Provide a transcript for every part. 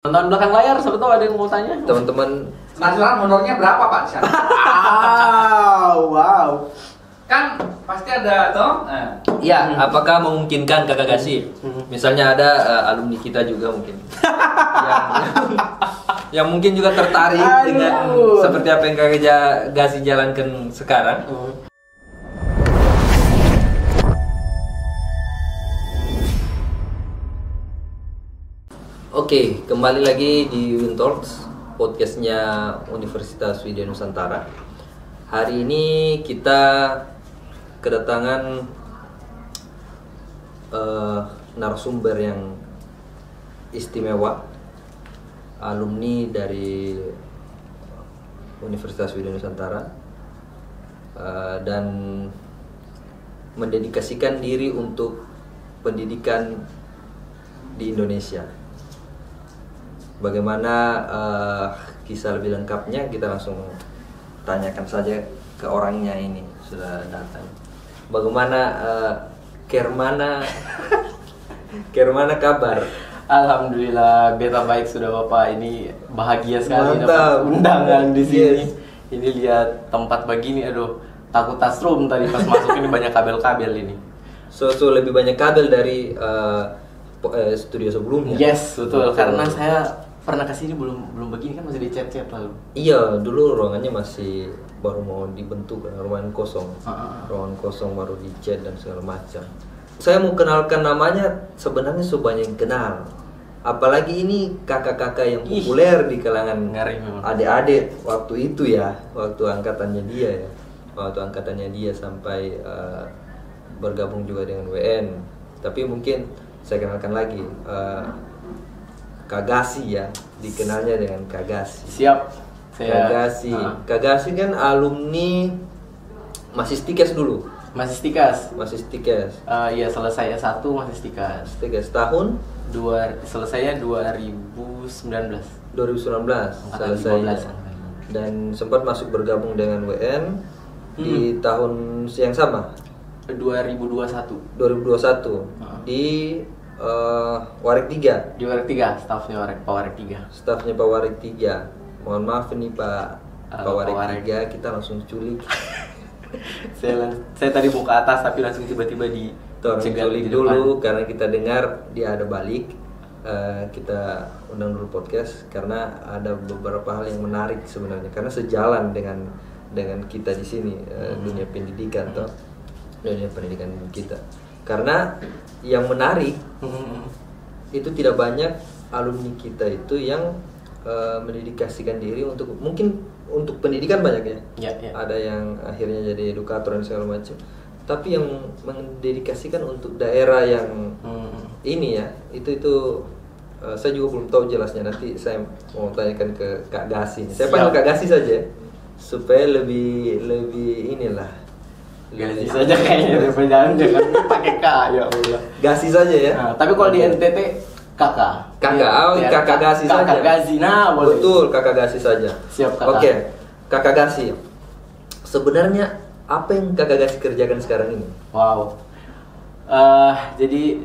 Nonton belakang layar, siapa tahu ada yang mau tanya. Teman-teman, Nasional honornya berapa Pak? Wow. Kan pasti ada toh. ya apakah memungkinkan Kakak Gasi? Misalnya ada alumni kita juga mungkin yang, yang mungkin juga tertarik dengan seperti apa yang Kakak Gasi jalankan sekarang. Oke, kembali lagi di Wintalks, podcastnya Universitas Widya Nusantara. Hari ini kita kedatangan narasumber yang istimewa, alumni dari Universitas Widya Nusantara, dan mendedikasikan diri untuk pendidikan di Indonesia. Bagaimana kisah lebih lengkapnya, kita langsung tanyakan saja ke orangnya ini, sudah datang. Bagaimana Kermana kabar? Alhamdulillah, beta baik sudah Bapak. Ini bahagia sekali Mantap. dapat undangan di sini. Yes. Ini lihat tempat begini, aduh, takut tasrum tadi pas masuk ini banyak kabel-kabel ini. So lebih banyak kabel dari studio sebelumnya. Yes, betul. Karena saya pernah kesini belum begini kan, masih dicat-cat lalu. Iya, dulu ruangannya masih baru mau dibentuk, ruangan kosong. Ruangan kosong baru dicat dan segala macam. Saya mau kenalkan namanya, sebenarnya sebanyak yang kenal. Apalagi ini kakak-kakak yang populer di kalangan Ngeri memang. adik-adik waktu itu ya, waktu angkatannya dia ya. Waktu angkatannya dia sampai bergabung juga dengan WN. Tapi mungkin saya kenalkan lagi Kak Gasi ya, dikenalnya dengan Kak Gasi. Siap. Kak Gasi. Kak Gasi kan alumni Masistikes dulu. Masistikes. Masistikes. Iya, selesai S1 Masistikes. Masistikes tahun Selesainya 2019. 2019 Angkatan selesai. 15. Dan sempat masuk bergabung dengan WN di tahun yang sama, 2021. 2021 di Warik 3. Di Warik 3, stafnya Pak Warik 3. Stafnya Pak Warik 3. Mohon maaf ini Pak Warik 3, kita langsung culik. saya tadi mau ke atas tapi langsung tiba-tiba Culik di dulu karena kita dengar dia ada balik. Kita undang dulu podcast karena ada beberapa hal yang menarik sebenarnya, karena sejalan dengan kita di sini, dunia pendidikan dunia pendidikan kita. Karena yang menarik itu tidak banyak alumni kita itu yang mendedikasikan diri untuk, mungkin untuk pendidikan banyak ya. Ada yang akhirnya jadi edukator dan segala macam. Tapi yang mendedikasikan untuk daerah yang ini ya, itu saya juga belum tahu jelasnya. Nanti saya mau tanyakan ke Kak Gasi. Saya panggil Kak Gasi saja supaya lebih inilah. Gasi saja kayaknya perjalanan jangan pakai K, ya Allah. Gasi saja ya. Nah, tapi kalau di NTT kakak. Kakak Gasi saja. Kakak Gasi, nah boleh. Betul, Kakak Gasi saja. Siap kakak. Oke, Kakak Gasi. Sebenarnya apa yang Kakak Gasi kerjakan sekarang ini? Wow. Jadi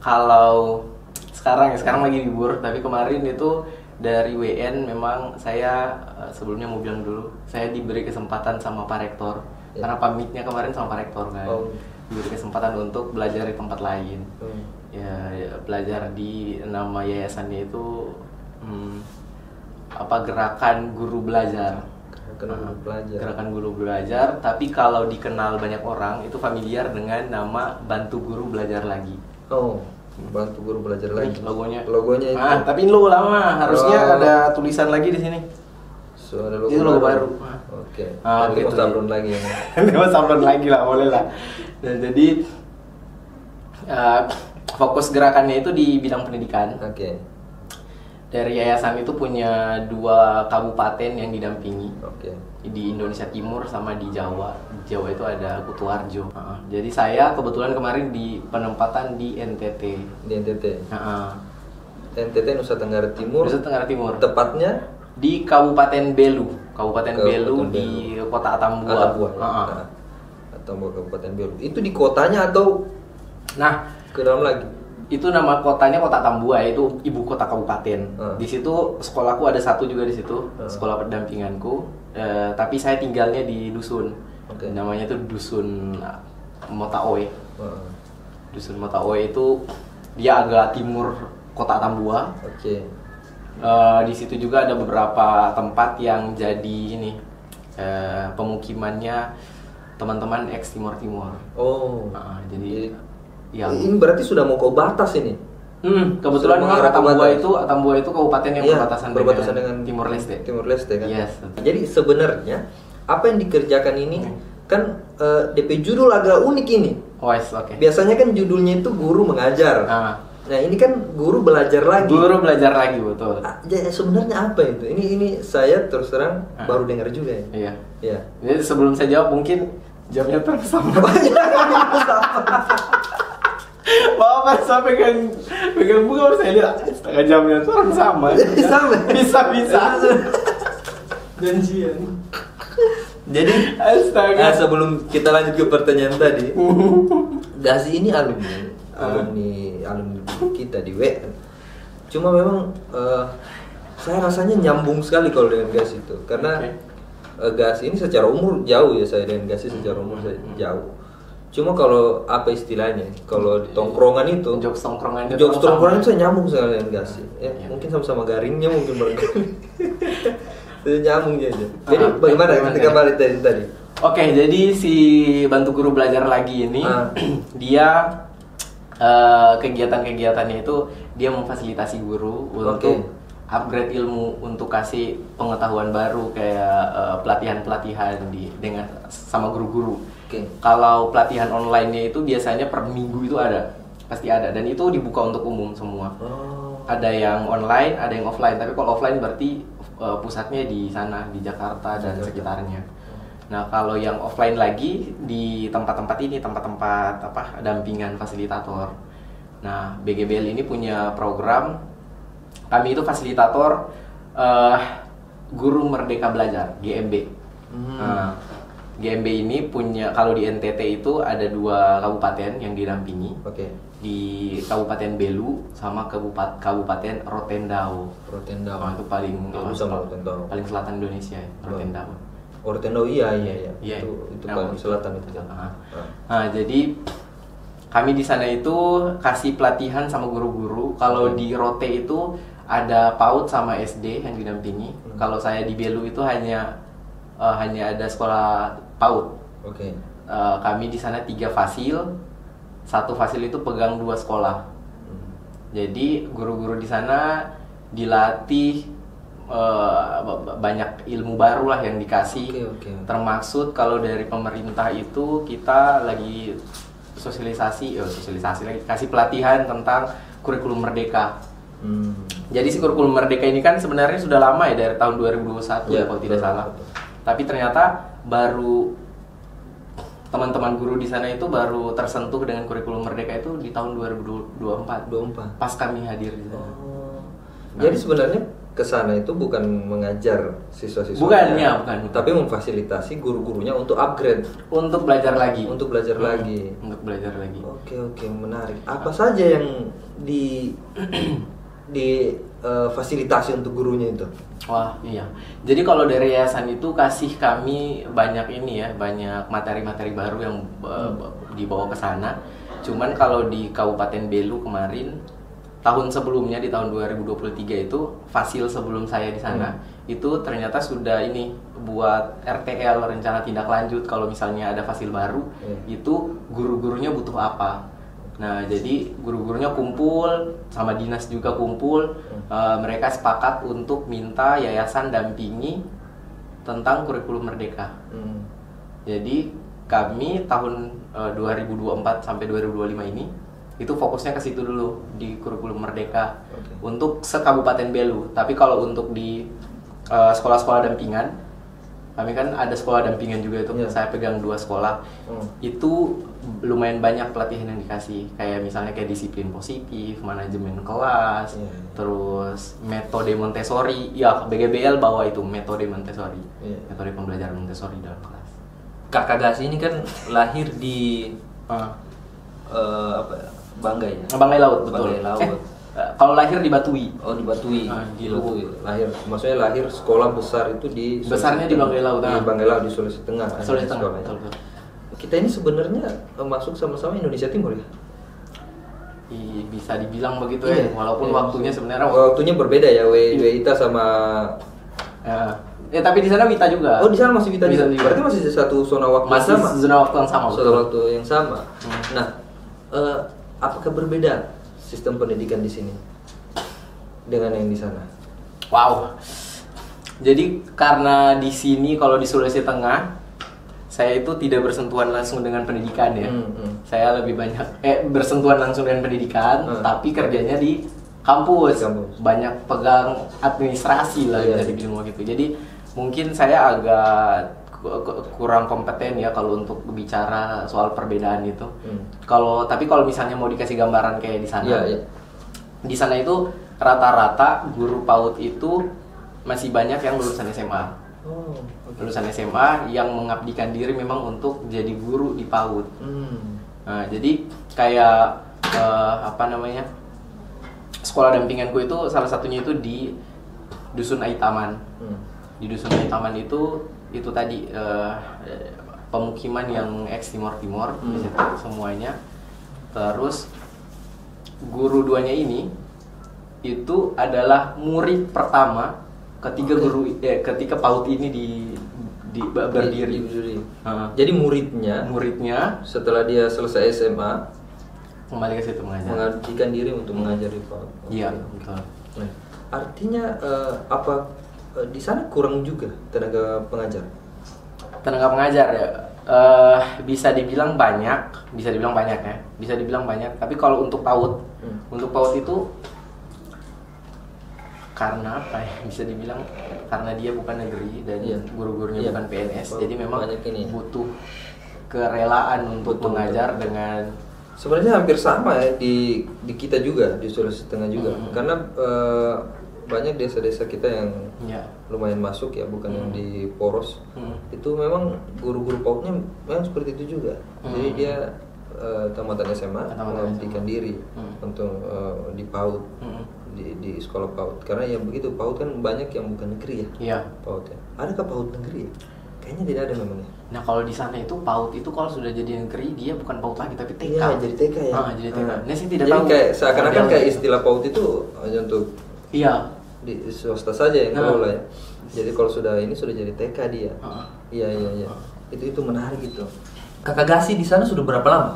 kalau sekarang lagi libur, tapi kemarin itu dari WN memang saya sebelumnya mau bilang dulu, saya diberi kesempatan sama Pak Rektor. Karena pamitnya kemarin sama Pak Rektor kan. Diberi kesempatan untuk belajar di tempat lain. Ya, belajar di nama yayasannya itu Gerakan Guru Belajar. Gerakan Guru Belajar, tapi kalau dikenal banyak orang itu familiar dengan nama Bantu Guru Belajar Lagi. Bantu Guru Belajar Lagi. Logonya itu. Tapi ini logo lama, harusnya ada tulisan lagi di sini. Ada logo itu logo baru. Oke. Nanti mau sablon lagi ya. Nanti mau sablon lagi lah, boleh lah. Dan jadi fokus gerakannya itu di bidang pendidikan. Oke. Dari yayasan itu punya 2 kabupaten yang didampingi. Oke. Di Indonesia Timur sama di Jawa. Di Jawa itu ada Kutuarjo. Jadi saya kebetulan kemarin di penempatan di NTT. Di NTT. NTT Nusa Tenggara Timur. Nusa Tenggara Timur. Tepatnya di Kabupaten Belu. Kabupaten Belu di Kota Atambua. Atambua Kabupaten Belu. Itu di kotanya atau nah ke dalam lagi? Itu nama kotanya Kota Tambua, itu ibu kota kabupaten. Di situ sekolahku ada satu juga di situ, sekolah pendampinganku. Tapi saya tinggalnya di dusun. Namanya itu Dusun Motaoe. Dusun Motaoe itu dia agak timur Kota Tambua. Di situ juga ada beberapa tempat yang jadi ini pemukimannya teman-teman ex Timor. Jadi yang ini berarti sudah mau ke batas ini. Kebetulan memang Atambua itu kabupaten yang berbatasan dengan Timor Leste. Timor Leste kan. Yes. Jadi sebenarnya apa yang dikerjakan ini kan DP judul agak unik ini. Oke. Biasanya kan judulnya itu guru mengajar. Nah ini kan guru belajar lagi. Guru belajar lagi, betul. Jadi sebenarnya apa itu? Ini saya terus terang baru dengar juga ya. Iya. Jadi sebelum saya jawab mungkin jamnya tersama. Bapak saya pegang buku harus saya lihat setengah jamnya tuh orang sama. Bisa. Janjian. Jadi astaga. Sebelum kita lanjut ke pertanyaan tadi, Gazi ini alumni kita di WN. Cuma memang saya rasanya nyambung sekali kalau dengan Gazi itu, karena Gazi ini secara umur jauh ya, saya dengan Gazi secara umur saya jauh. Cuma kalau apa istilahnya, kalau di tongkrongan itu, jokes tongkrongan itu saya nyambung sekali dengan Gazi. Mungkin sama-sama garingnya mungkin barangkali. Saya nyambungnya aja. Jadi bagaimana ketika balik tadi? Oke, jadi si bantu guru belajar lagi ini dia kegiatan-kegiatannya itu dia memfasilitasi guru untuk upgrade ilmu, untuk kasih pengetahuan baru kayak pelatihan-pelatihan dengan sama guru-guru. Kalau pelatihan online-nya itu biasanya per minggu itu pasti ada, dan itu dibuka untuk umum semua. Ada yang online, ada yang offline. Tapi kalau offline berarti pusatnya di sana, di Jakarta dan sekitarnya. Nah, kalau yang offline lagi di tempat-tempat dampingan fasilitator. Nah, BGBL ini punya program, kami itu fasilitator Guru Merdeka Belajar, GMB. GMB ini punya, kalau di NTT itu ada 2 kabupaten yang didampingi. Di Kabupaten Belu sama Kabupaten Rotendao. Itu paling selatan Indonesia ya, Rotendao. Rotendao iya. Itu paling selatan itu. Nah, jadi kami di sana itu kasih pelatihan sama guru-guru. Kalau di Rote itu ada PAUD sama SD yang didampingi. Kalau saya di Belu itu hanya ada sekolah PAUD. Kami di sana 3 fasil. 1 fasil itu pegang 2 sekolah. Jadi guru-guru di sana dilatih banyak ilmu baru lah yang dikasih. Termaksud kalau dari pemerintah itu kita lagi sosialisasi lagi, kasih pelatihan tentang kurikulum merdeka. Jadi si kurikulum merdeka ini kan sebenarnya sudah lama ya, dari tahun 2021 kalau tidak salah. Tapi ternyata baru teman-teman guru di sana itu baru tersentuh dengan kurikulum merdeka itu di tahun 2024. Pas kami hadir di sana. Jadi sebenarnya ke sana itu bukan mengajar siswa-siswa. Bukan. Tapi memfasilitasi guru-gurunya untuk upgrade, untuk belajar lagi. Untuk belajar lagi. Oke, menarik. Apa saja yang fasilitasi untuk gurunya itu? Wah, iya. Jadi kalau dari yayasan itu kasih kami banyak materi-materi baru yang dibawa ke sana. Cuman kalau di Kabupaten Belu kemarin, tahun sebelumnya di tahun 2023 itu fasil sebelum saya di sana itu ternyata sudah buat RTL, rencana tindak lanjut. Kalau misalnya ada fasil baru itu guru-gurunya butuh apa. Nah, jadi guru-gurunya kumpul, sama dinas juga kumpul. Mereka sepakat untuk minta yayasan dampingi tentang kurikulum merdeka. Jadi kami tahun 2024 sampai 2025 ini itu fokusnya ke situ dulu, di kurikulum merdeka untuk se-Kabupaten Belu. Tapi kalau untuk di sekolah-sekolah dampingan, kami kan ada sekolah dampingan juga itu. Saya pegang 2 sekolah. Itu lumayan banyak pelatihan yang dikasih, kayak misalnya kayak disiplin positif, manajemen kelas, terus metode Montessori. Ya, BGBL bawa itu metode Montessori, metode pembelajaran Montessori dalam kelas. Kakak Gazi ini kan lahir di Banggai ya. Banggai Laut, betul. Banggai Laut. Kalau lahir di Batui. Oh di Batui. Di Batui. Lahir, maksudnya lahir sekolah besar itu di Besarnya di Banggai Laut. Di Banggai Laut di Sulawesi Tengah. Sulawesi Tengah. Sekolahnya. Betul. Kita ini sebenarnya masuk sama-sama Indonesia Timur ya. Bisa dibilang begitu Iya. ya, walaupun Iya. waktunya sebenarnya Waktunya berbeda ya, Wita sama. tapi di sana Wita juga. Oh di sana masih Wita Bisa juga. Berarti masih satu zona waktu masih yang sama. zona waktu yang sama. Zona betul. waktu yang sama. Nah, apakah berbeda sistem pendidikan di sini dengan yang di sana? Wow. Jadi karena di sini kalau di Sulawesi Tengah saya itu tidak bersentuhan langsung dengan pendidikan ya. Saya lebih banyak bersentuhan langsung dengan pendidikan, tapi kerjanya di kampus. Banyak pegang administrasi lah bisa dibilang gitu. Jadi mungkin saya agak kurang kompeten ya kalau untuk bicara soal perbedaan itu. Tapi kalau misalnya mau dikasih gambaran kayak di sana. Di sana itu rata-rata guru PAUD itu masih banyak yang lulusan SMA. Lulusan SMA yang mengabdikan diri memang untuk jadi guru di PAUD. Nah, jadi kayak sekolah dampinganku itu salah satunya itu di Dusun Aitaman. Di Dusun Aitaman itu tadi pemukiman yang ex Timor semuanya. Terus guru duanya ini itu adalah murid pertama ketika PAUD ini berdiri. Jadi muridnya setelah dia selesai SMA kembali ke situ mengajar. Mengabdikan diri untuk mengajar di PAUD. Iya, betul. Nah, artinya di sana kurang juga tenaga pengajar? Tenaga pengajar ya, bisa dibilang banyak ya. Bisa dibilang banyak. Tapi kalau untuk PAUD itu karena apa ya, bisa dibilang karena dia bukan negeri dan guru-gurunya bukan PNS, jadi memang butuh kerelaan untuk mengajar dengan. Sebenarnya hampir sama ya di kita juga di Sulawesi Tengah juga, karena banyak desa-desa kita yang lumayan masuk ya, bukan yang di poros. Itu memang guru-guru PAUD-nya memang seperti itu juga. Jadi dia tamatan SMA mengabdikan diri untuk di PAUD. Di sekolah PAUD, karena ya begitu, PAUD kan banyak yang bukan negeri ya. Iya. PAUD ya. Adakah PAUD negeri? Kayaknya tidak ada memangnya. Nah kalau di sana itu PAUD itu kalau sudah jadi negeri dia bukan PAUD lagi tapi TK. Iya, jadi TK ya. Jadi TK. Nah sih tidak jadi tahu. Kayak seakan-akan kayak istilah PAUD itu hanya untuk di swasta saja yang kelola ya. Jadi kalau sudah jadi TK dia. Iya. Itu menarik gitu. Kakak Gasi di sana sudah berapa lama?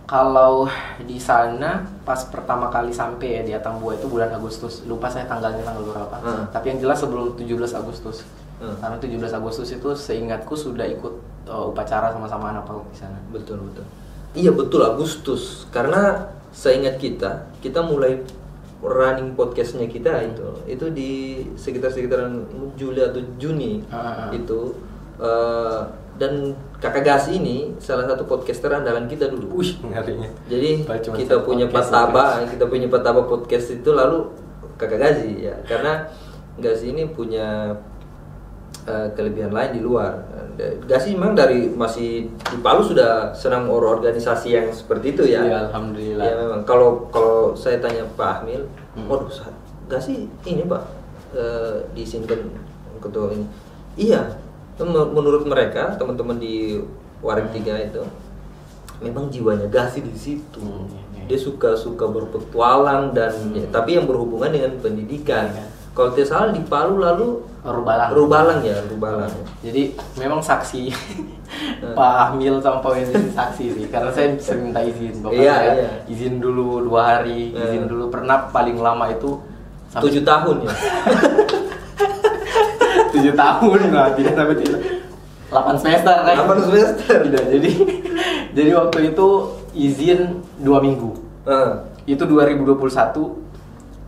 Kalau di sana pas pertama kali sampai ya di Atambua itu bulan Agustus. Lupa saya tanggal berapa. Tapi yang jelas sebelum 17 Agustus. Karena 17 Agustus itu seingatku sudah ikut upacara sama-sama anak PAUD di sana. Betul. Iya betul, Agustus. Karena seingat kita mulai running podcastnya kita itu di sekitaran Juli atau Juni itu. Dan Kakak Gasi ini salah satu podcaster andalan kita dulu. Ngerinya. Jadi kita punya Pataba podcast itu, lalu Kakak Gasi ya, karena Gasi ini punya kelebihan lain di luar. Gasi memang dari masih di Palu sudah senang organisasi yang seperti itu ya. Iya, alhamdulillah. Ya memang kalau saya tanya Pak Ahmil, waduh Gasi ini Pak diizinkan ketua ini. Iya. Menurut mereka teman-teman di Waring 3 itu memang jiwanya Gasi di situ. Dia suka berpetualang dan tapi yang berhubungan dengan pendidikan. Kalau tidak salah di Palu lalu Rubalang. Jadi memang saksi Pak Ahmil sama Pak Wendy saksi sih, karena saya bisa minta izin. Bapak izin dulu 2 hari, izin dulu, pernah paling lama itu 7 tahun ya. 7 tahun lah, tidak sampai 8 semester kan? 8 semester. Tidak, jadi waktu itu izin 2 minggu. Itu 2021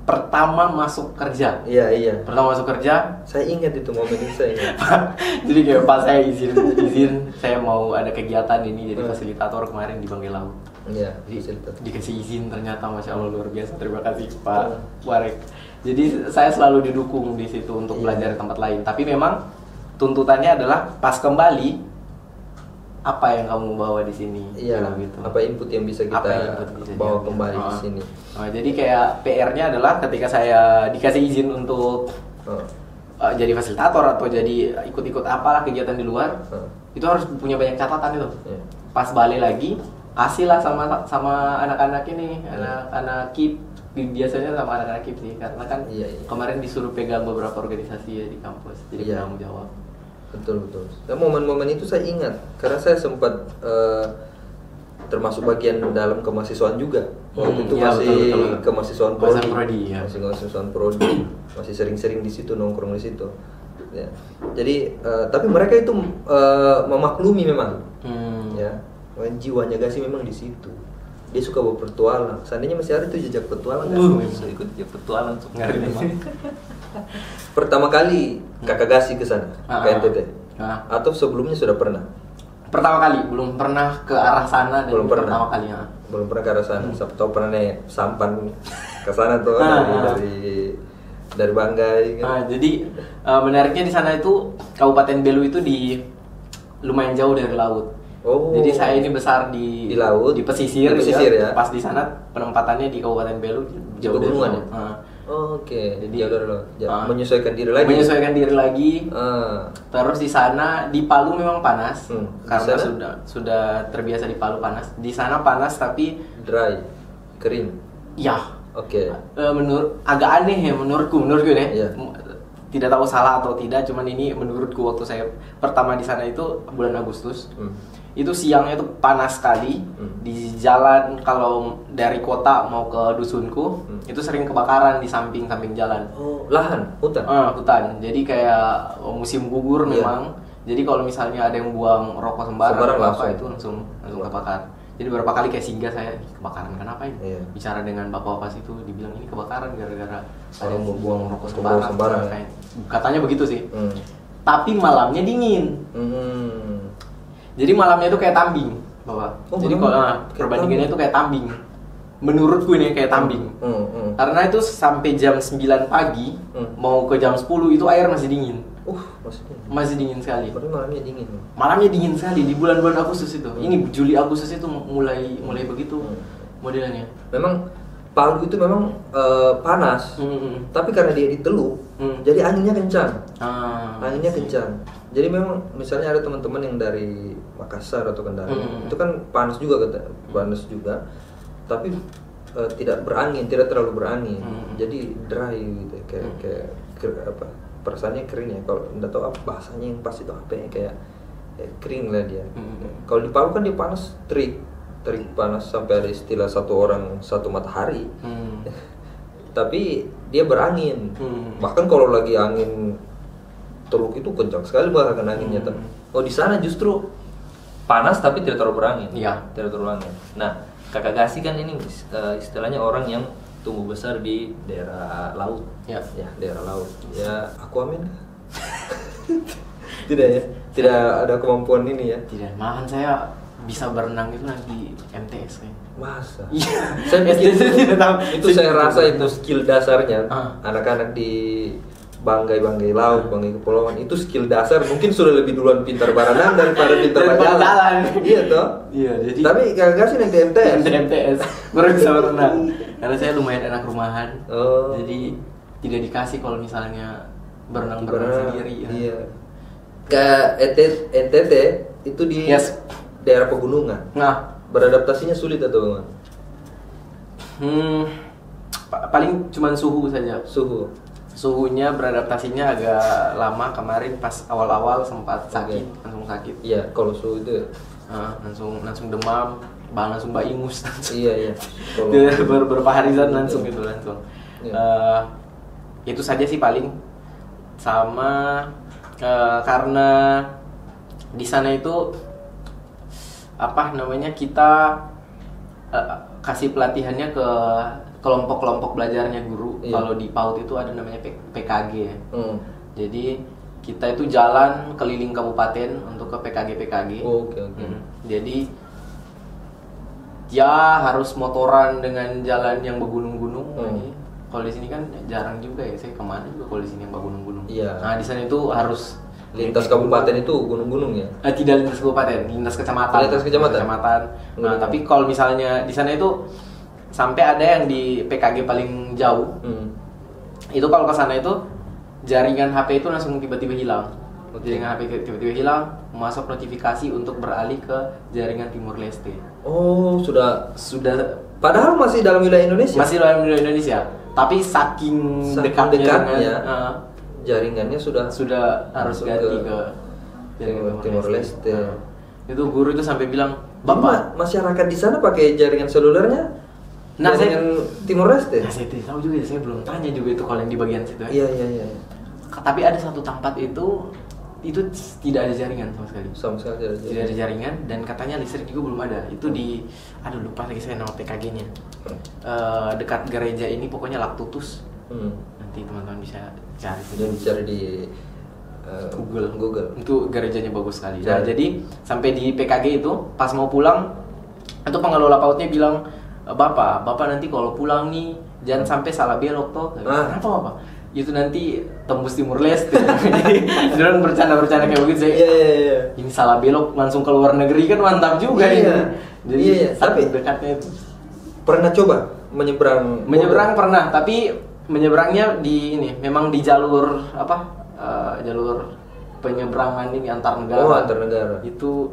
pertama masuk kerja. Iya. Pertama masuk kerja. Saya ingat itu momen itu, saya ingat. Jadi kayak pas saya izin saya mau ada kegiatan ini jadi fasilitator kemarin di Banggai Laut. Iya, dikasih izin ternyata, Masya Allah luar biasa, terima kasih Pak Warek. Jadi saya selalu didukung di situ untuk belajar di tempat lain. Tapi memang tuntutannya adalah pas kembali apa yang kamu bawa di sini. Iya. Gitu. Apa input yang bisa kita Apa yang bisa bawa diambil. kembali di sini. Jadi kayak PR-nya adalah ketika saya dikasih izin untuk Oh. jadi fasilitator atau jadi ikut-ikut apalah kegiatan di luar, itu harus punya banyak catatan itu. Iya. Pas balik lagi, kasih lah sama anak-anak ini, anak-anak KIP. Biasanya sama anak-anak KIP sih, karena kan Iya. kemarin disuruh pegang beberapa organisasi ya di kampus, jadi Iya. penanggung jawab. Betul. Dan momen-momen itu saya ingat karena saya sempat termasuk bagian dalam kemahasiswaan juga. Waktu itu ya, masih betul. kemahasiswaan Mahasiswaan prodi, prodi, ya. masih kemahasiswaan prodi, masih sering-sering di situ, nongkrong di situ. Ya. Jadi tapi mereka itu memaklumi memang, ya, jiwanya Gasi memang di situ. Dia suka berpetualang. Seandainya masih ada tuh jejak petualang, memang. ikut jejak petualang. Ngeri memang. Pertama kali kakak Gasi ke sana, ke NTT, atau sebelumnya sudah pernah? Pertama kali, belum pernah ke arah sana dan Belum pernah. pertama kali ya. Belum pernah ke arah sana. Siapa tahu pernah naik sampan ke sana tuh dari Banggai. Gitu. Jadi menariknya di sana itu Kabupaten Belu itu lumayan jauh dari laut. Oh. Jadi saya ini besar di laut, di pesisir, di pesisir ya. Pas di sana penempatannya di Kabupaten Belu jauh dari pegunungan laut. ya? Oke. Jadi, jauh dari laut. Menyesuaikan diri lagi. Menyesuaikan diri lagi. Ah. Terus di sana di Palu memang panas Di karena sana? sudah terbiasa di Palu panas. Di sana panas tapi Dry, kering. ya Oke. menurut agak aneh ya menurutku nih. Iya. Tidak tahu salah atau tidak, cuman ini menurutku waktu saya pertama di sana itu bulan Agustus. Itu siangnya itu panas sekali. Di jalan kalau dari kota mau ke dusunku itu sering kebakaran di samping jalan. Oh, lahan, hutan. Hutan. Jadi kayak musim gugur Iya. memang. Jadi kalau misalnya ada yang buang rokok sembarang Sembarang atau apa langsung. itu langsung kebakar. Jadi beberapa kali kayak singgah saya, "Ih, kebakaran kenapa ini?" Iya. Bicara dengan bapak-bapak situ dibilang ini kebakaran gara-gara ada Orang yang buang rokok buang sembarang. sembarang. Kayak- Katanya begitu sih. Hmm. Tapi malamnya dingin. Jadi malamnya itu kayak tambing, Bapak. Oh, Jadi malam kalau kayak perbandingannya tambing. itu kayak tambing. Menurutku ini kayak tambing. Karena itu sampai jam 9 pagi mau ke jam 10 itu air masih dingin. Maksudnya. Masih dingin sekali. Tapi malamnya dingin. Malamnya dingin sekali di bulan-bulan Agustus itu. Ini Juli Agustus itu mulai begitu modelnya. Memang Palu itu memang panas. Tapi karena dia di Teluk, jadi anginnya kencang. Anginnya kencang. Jadi memang misalnya ada teman-teman yang dari Makassar atau Kendari, itu kan panas juga panas juga. Tapi tidak berangin, tidak terlalu berangin. Jadi dry gitu, kayak apa? Perasaannya kering ya. Kalau enggak tahu apa bahasanya yang pas itu apa ya, kayak kering lah dia. Kalau di Palu kan dia panas terik panas sampai ada istilah satu orang satu matahari. Tapi dia berangin. Bahkan kalau lagi angin Teluk itu kencang sekali bahkan anginnya. Oh, di sana justru panas tapi tidak terlalu berangin. Iya. Tidak terlalu angin. Nah, Kakak Gasi kan ini istilahnya orang yang tumbuh besar di daerah laut. Ya. Ya, daerah laut. Ya, aku amin. Tidak ya. Tidak ada kemampuan ini ya. Tidak, malahan saya bisa berenang itu nanti MTS kayak. Masa? Iya. Saya pikir SD tidak tahu. itu saya rasa itu skill dasarnya. Ah. Anak-anak di Banggai laut, Banggai kepulauan itu skill dasar mungkin sudah lebih duluan pintar berenang daripada pintar Daripada berjalan. jalan. Iya toh? Iya, jadi Tapi kagak sih naik di MTS. MTS baru bisa berenang. Karena saya lumayan anak rumahan. Oh. Jadi tidak dikasih kalau misalnya berenang Berenang, sendiri. Ya. Iya. Ke NTT itu di Yes. daerah pegunungan. Nah, Beradaptasinya sulit atau bagaimana? paling cuman suhu saja. Suhu. Suhunya beradaptasinya agak lama kemarin pas awal-awal sempat sakit, Oke. langsung sakit. Iya, kalau suhu itu. Langsung demam, langsung ingus. Iya. Kalau Beberapa hari langsung gitu langsung. Iya. Itu saja sih paling sama karena di sana itu apa namanya kita kasih pelatihannya ke kelompok-kelompok belajarnya guru. Iya. Kalau di PAUD itu ada namanya PKG ya. Jadi kita itu jalan keliling kabupaten untuk ke PKG. Oke. Jadi ya harus motoran dengan jalan yang bergunung-gunung. Kalau di sini kan jarang juga ya, saya kemana juga kalau di sini yang bergunung-gunung. Iya. Nah di sana itu harus Lintas kabupaten itu gunung-gunung ya? Tidak lintas kabupaten, lintas kecamatan. Lintas kecamatan? Nah, tapi kalau misalnya di sana itu sampai ada yang di PKG paling jauh. Itu kalau ke sana itu jaringan HP itu langsung tiba-tiba hilang. Jaringan HP tiba-tiba hilang, masuk notifikasi untuk beralih ke jaringan Timur Leste. Oh, sudah. Padahal masih dalam wilayah Indonesia. Masih dalam wilayah Indonesia. Tapi saking dekatnya jaringannya sudah harus ganti ke jaringan Timur Leste. Itu guru itu sampai bilang, "Bapak, masyarakat di sana pakai jaringan selulernya?" Nah, jaringan Timur Leste. Nah, saya tidak tahu juga, saya belum tanya juga itu kalau yang di bagian situ. Iya. Tapi ada satu tempat itu tidak ada jaringan sama sekali. Tidak ada jaringan dan katanya listrik juga belum ada. Itu di lupa lagi saya nama PKG-nya. Dekat gereja ini pokoknya Laktutus. Nanti teman-teman bisa cari. Dicari di Google. Itu gerejanya bagus sekali. Nah, jadi sampai di PKG itu pas mau pulang itu pengelola PAUD-nya bilang, Bapak nanti kalau pulang nih jangan sampai salah belok toh." Kenapa Bapak? Itu nanti tembus Timur Leste. Jadi orang bercanda kayak begitu saya. Iya. Ini salah belok langsung ke luar negeri kan mantap juga ini. Jadi tapi dekatnya itu. Pernah coba menyeberang? Menyeberang pernah, tapi menyeberangnya memang di jalur jalur penyeberangan ini antar negara. Oh, antar negara. Itu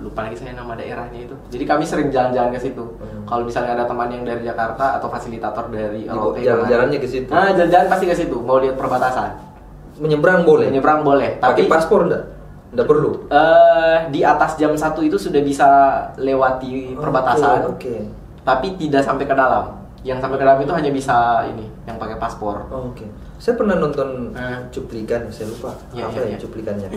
lupa lagi saya nama daerahnya itu. Jadi kami sering jalan-jalan ke situ. Kalau misalnya ada teman yang dari Jakarta atau fasilitator dari Eropa, jalan-jalannya ke situ. Nah, jalan-jalan pasti ke situ, mau lihat perbatasan. Menyeberang boleh. Tapi pakai paspor enggak perlu. Di atas jam 1 itu sudah bisa lewati perbatasan. Oke. Tapi tidak sampai ke dalam. Yang sampai ke dalam itu hanya bisa yang pakai paspor. Oke. Saya pernah nonton cuplikan, saya lupa cuplikannya.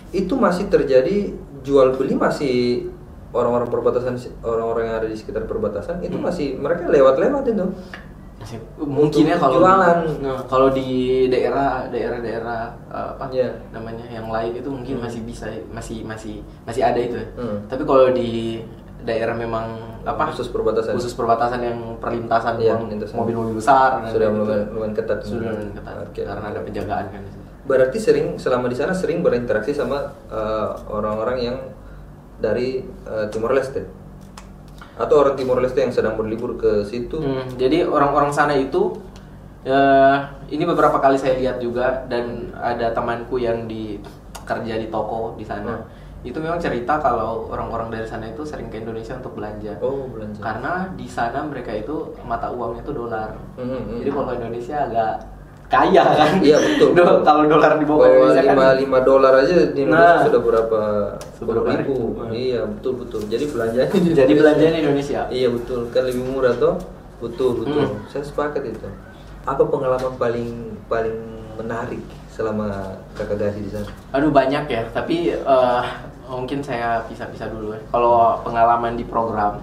Itu masih terjadi jual beli, masih orang-orang perbatasan, orang-orang yang ada di sekitar perbatasan itu masih mereka lewat-lewat itu. Mungkin ya kalau jualan. Kalau di daerah namanya yang lain itu mungkin masih bisa, masih ada itu. Tapi kalau di daerah memang khusus perbatasan yang perlintasan mobil-mobil besar sudah lumayan ketat. Karena ada penjagaan kan. Berarti selama di sana sering berinteraksi sama orang-orang yang dari Timor Leste atau orang Timor Leste yang sedang berlibur ke situ. Jadi orang-orang sana itu ini beberapa kali saya lihat juga, dan ada temanku yang kerja di toko di sana. Itu memang cerita kalau orang-orang dari sana itu sering ke Indonesia untuk belanja. Belanja. Karena di sana mereka itu mata uangnya itu dolar. Jadi kalau Indonesia agak kaya kan? Iya betul. Kalau dolar di bawah Indonesia kan $5 aja di Indonesia sudah berapa ribu. Iya betul. Jadi belanjanya Indonesia. Iya betul, kan lebih murah toh. Betul. Saya sepakat itu. Apa pengalaman paling menarik selama Kakak Gazi di sana? Banyak ya, tapi mungkin saya pisah-pisah dulu ya. Kalau pengalaman di program.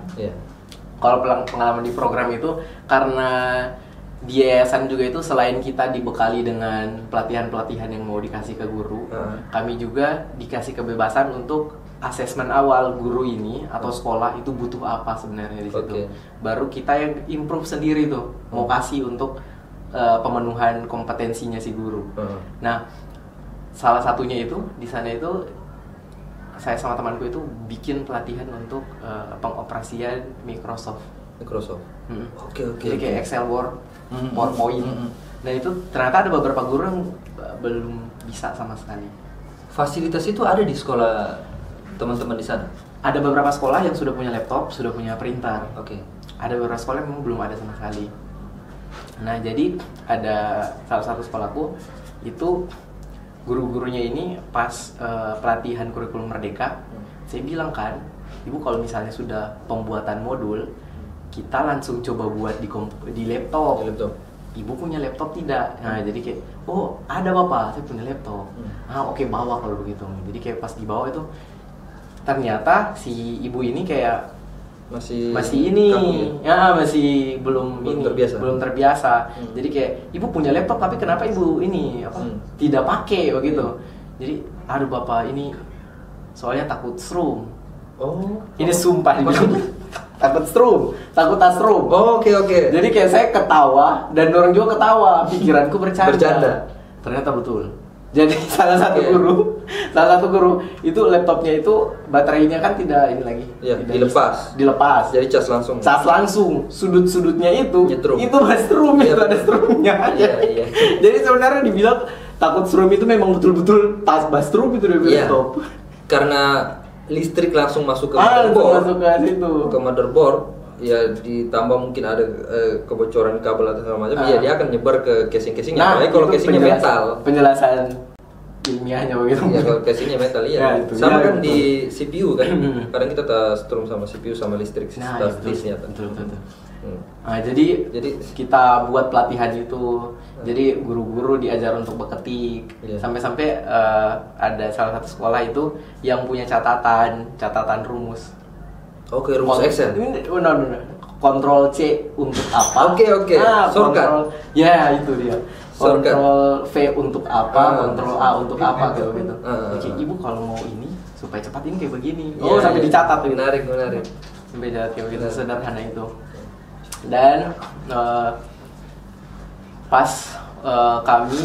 Kalau pengalaman di program itu karena di yayasan juga itu selain kita dibekali dengan pelatihan-pelatihan yang mau dikasih ke guru, kami juga dikasih kebebasan untuk asesmen awal guru ini atau sekolah itu butuh apa sebenarnya di situ. Baru kita yang improve sendiri tuh, mau kasih untuk pemenuhan kompetensinya si guru. Nah, salah satunya itu di sana itu saya sama temanku itu bikin pelatihan untuk pengoperasian Microsoft. Jadi kayak Excel, Word, PowerPoint. Nah itu ternyata ada beberapa guru yang belum bisa sama sekali. Fasilitas itu ada di sekolah teman-teman di sana? Ada beberapa sekolah yang sudah punya laptop, sudah punya printer. Ada beberapa sekolah yang memang belum ada sama sekali. Nah jadi ada salah satu sekolahku itu guru-gurunya ini pas pelatihan kurikulum merdeka, saya bilang kan, Ibu kalau misalnya sudah pembuatan modul, kita langsung coba buat di laptop. Ibu punya laptop tidak? Nah jadi kayak, oh ada Bapak, saya punya laptop. Oke, bawa kalau begitu. Jadi kayak pas dibawa itu ternyata si ibu ini kayak masih belum terbiasa. Jadi kayak ibu punya laptop tapi kenapa ibu ini tidak pakai begitu. Jadi aduh Bapak ini soalnya takut strum. Ini sumpah dibilang takut strum. Oke. Jadi kayak saya ketawa dan orang juga ketawa, pikiranku bercanda. Ternyata betul. Jadi salah satu guru itu laptopnya itu baterainya kan tidak ini lagi. Iya, tidak dilepas. Jadi Jadi langsung. cas langsung. Sudut-sudutnya itu Nyetrum. itu mushroom, Iya, itu ada strumnya. Iya. Jadi sebenarnya dibilang takut strum itu memang betul-betul tas mushroom itu dari Iya. laptop. Karena listrik langsung masuk ke Langsung motherboard. masuk ke situ. Ke motherboard, ya ditambah mungkin ada kebocoran kabel atau segala macam, ya dia akan nyebar ke casing-casingnya. Apalagi kalau itu casingnya metal. Penjelasan ilmiahnya begitu. Ya kalau casingnya metal Ya, iya. itu. Sama Ya, kan betul. di CPU kan. Kadang kita tas strum sama CPU sama listrik Nah, tas itu, disknya. betul. Hmm. Nah, jadi Jadi- kita buat pelatihan itu. Jadi guru-guru diajar untuk beketik. Iya. Sampai-sampai ada salah satu sekolah itu yang punya catatan rumus. Oke, rumus Excel. Ini benar. Kontrol C untuk apa? Oke. Shortcut. Kontrol, ya itu dia. Shortcut. Kontrol V untuk apa? Kontrol A untuk apa kayak gitu. Ah. Oke, ibu kalau mau ini supaya cepat ini kayak begini. Iya, Oh, sampai iya. dicatat gitu. Menarik. Sampai dicatat kayak begitu, Benar. sederhana itu. Dan pas kami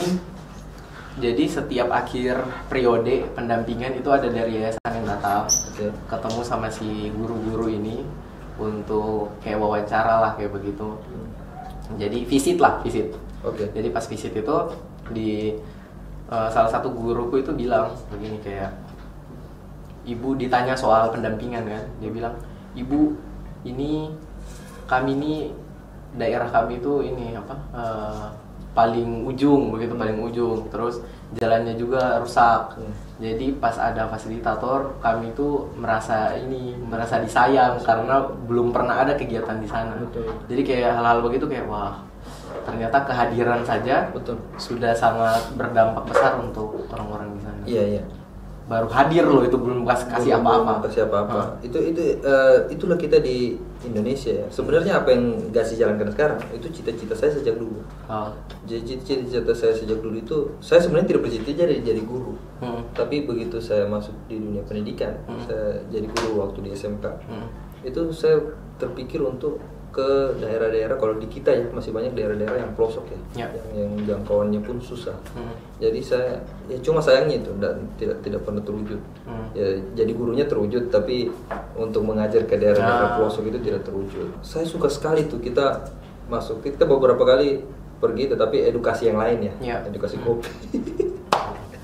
jadi setiap akhir periode pendampingan itu ada dari yayasan yang datang Oke. ketemu sama si guru-guru ini untuk kayak wawancara lah kayak begitu. Jadi visit. Oke. Jadi pas visit itu di salah satu guruku itu bilang begini kayak, ibu ditanya soal pendampingan kan, dia bilang, ibu ini kami ini daerah kami itu ini apa paling ujung begitu, paling ujung, terus jalannya juga rusak. Jadi pas ada fasilitator kami itu merasa disayang karena belum pernah ada kegiatan di sana. Betul. Jadi kayak hal-hal begitu kayak wah, ternyata kehadiran saja Betul. sudah sangat berdampak besar untuk orang-orang di sana. Iya. Baru hadir loh itu belum kasih apa-apa. Kasih apa-apa. Itulah kita di Indonesia ya. Sebenarnya apa yang Gasi jalankan sekarang itu cita-cita saya sejak dulu. Oh. Jadi cita-cita saya sejak dulu itu, saya sebenarnya tidak bercita-cita jadi guru. Tapi begitu saya masuk di dunia pendidikan, saya jadi guru waktu di SMK. Itu saya terpikir untuk ke daerah-daerah, kalau di kita ya masih banyak daerah-daerah yang pelosok ya, yang jangkauannya pun susah. Jadi saya ya cuma sayangnya itu tidak pernah terwujud. Ya, jadi gurunya terwujud, tapi untuk mengajar ke daerah-daerah pelosok itu tidak terwujud. Saya suka sekali tuh kita beberapa kali pergi, tetapi edukasi yang lain ya. Edukasi kopi.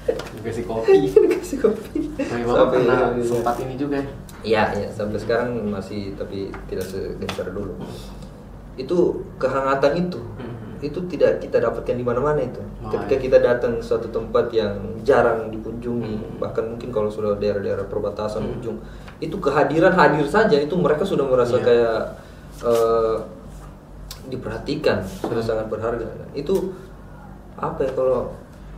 Edukasi kopi. Edukasi kopi. Tapi Bapak pernah sempat ini juga ya? Iya, sampai sekarang masih, tapi tidak segencar dulu. Itu kehangatan itu tidak kita dapatkan di mana-mana itu. Ketika kita datang ke suatu tempat yang jarang dikunjungi, bahkan mungkin kalau sudah daerah-daerah perbatasan ujung, itu kehadiran hadir saja itu mereka sudah merasa kayak diperhatikan, sudah sangat berharga. Itu apa ya kalau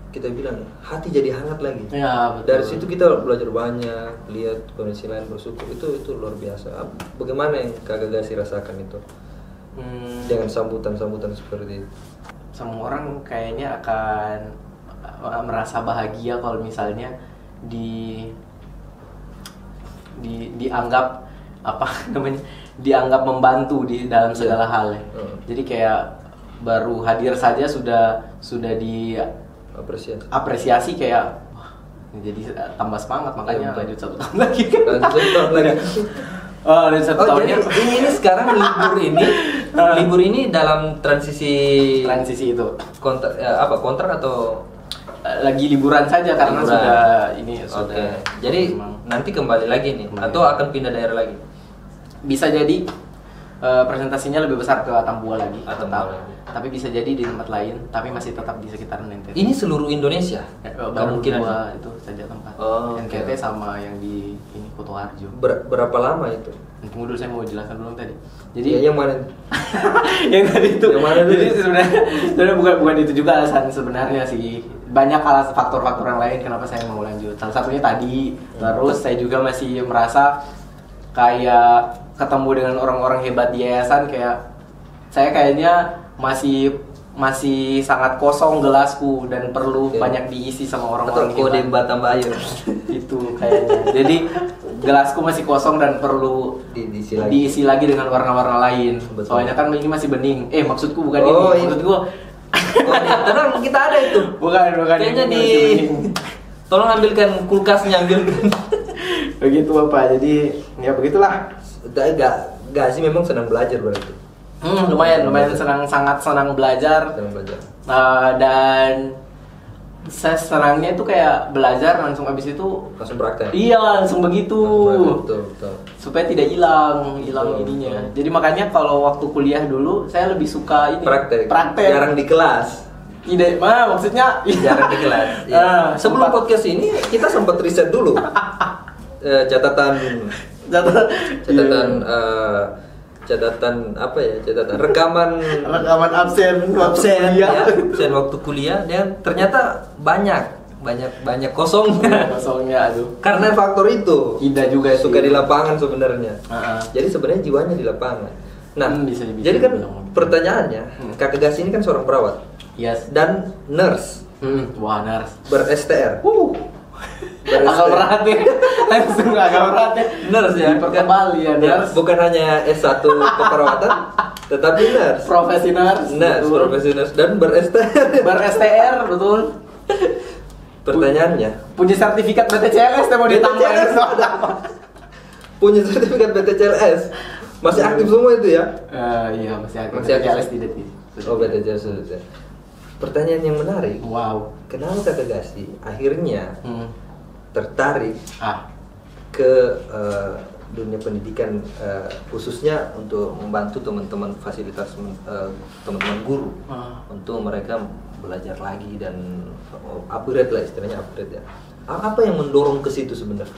kita bilang hati jadi hangat lagi. Ya, betul. Dari situ kita belajar banyak, lihat kondisi lain, bersyukur. Itu luar biasa. Bagaimana yang Kak Gasi rasakan itu? Dengan sambutan-sambutan seperti itu. Semua orang kayaknya akan merasa bahagia kalau misalnya dianggap apa namanya? Dianggap membantu di dalam segala hal ya. Jadi kayak baru hadir saja sudah di apresiasi kayak wah, jadi tambah semangat, makanya lanjut 1 tahun lagi. Lanjut 1 tahunnya. Jadi ini sekarang libur ini dalam transisi itu kontrak atau lagi liburan saja karena liburan. sudah Oke. Jadi memang. nanti kembali lagi nih atau akan pindah daerah lagi? Bisa jadi presentasinya lebih besar ke Atambua lagi, Atambua lagi. tapi bisa jadi di tempat lain, tapi masih tetap di sekitaran NTT. Ini seluruh Indonesia? Baru mungkin dua itu saja tempat. Oh, NTT oke. sama yang di ini Kutoarjo. Berapa lama itu? Tunggu dulu, saya mau jelaskan dulu tadi. Jadi Ya, yang mana? yang tadi itu. Yang mana dulu? Jadi sebenarnya bukan itu juga alasan sebenarnya sih. Banyak alasan faktor-faktor yang lain kenapa saya mau lanjut. Salah satunya tadi. Terus saya juga masih merasa kayak ketemu dengan orang-orang hebat di yayasan, kayak saya kayaknya masih sangat kosong gelasku dan perlu banyak diisi sama orang-orang Atau kode hebat. Batam Bayu? Itu kayaknya. Jadi gelasku masih kosong dan perlu diisi lagi dengan warna-warna lain. Betul. Soalnya kan ini masih bening. Maksudku bukan Oh, ini. Maksud gua Oh, tenang, kita ada itu. Bukan. Kayaknya ini di masih bening. tolong ambilkan kulkasnya, ambilkan. Begitu Bapak. Jadi ya begitulah. Gak sih, memang senang belajar berarti. Lumayan sangat senang belajar. Senang belajar. Dan saya senangnya itu kayak belajar langsung habis itu Langsung praktek. iya langsung begitu. Betul. Supaya tidak hilang Betul, ininya. betul. Jadi makanya kalau waktu kuliah dulu saya lebih suka ini Praktek. Praktek. Jarang di kelas. Tidak, maksudnya Jarang di kelas. Sebelum sempat- podcast ini kita sempat riset dulu. Catatan apa ya? Catatan rekaman absen ya, absen waktu kuliah, dan ternyata banyak kosongnya. kosongnya aduh. Karena faktor itu. Tidak juga sih. Suka di lapangan sebenarnya. Ah. Jadi sebenarnya jiwanya di lapangan. Nah, Bisa jadi kan dibilang. pertanyaannya, Kakak Gas ini kan seorang perawat Yes. dan nurse Wah, nurse. ber-STR. Agak berat ya. Langsung agak berat ya. Nurse ya, Diperkembali ya, Ya, nurse. bukan hanya S1 keperawatan, tetapi nurse. Profesi nurse. Nurse, betul. profesi nurse dan ber-STR. Ber-STR, betul. Pertanyaannya, Punya sertifikat BTCLS mau ditambah BTCLS punya sertifikat BTCLS. Masih aktif semua itu ya? Iya, masih aktif. Masih aktif. BTCLS tidak. Oh, BTCLS sudah. Pertanyaan yang menarik, Wow. kenapa Kakak Gasi akhirnya tertarik ke dunia pendidikan, khususnya untuk membantu teman-teman fasilitas teman-teman guru untuk mereka belajar lagi dan upgrade lah, istilahnya upgrade ya. Apa yang mendorong ke situ sebenarnya?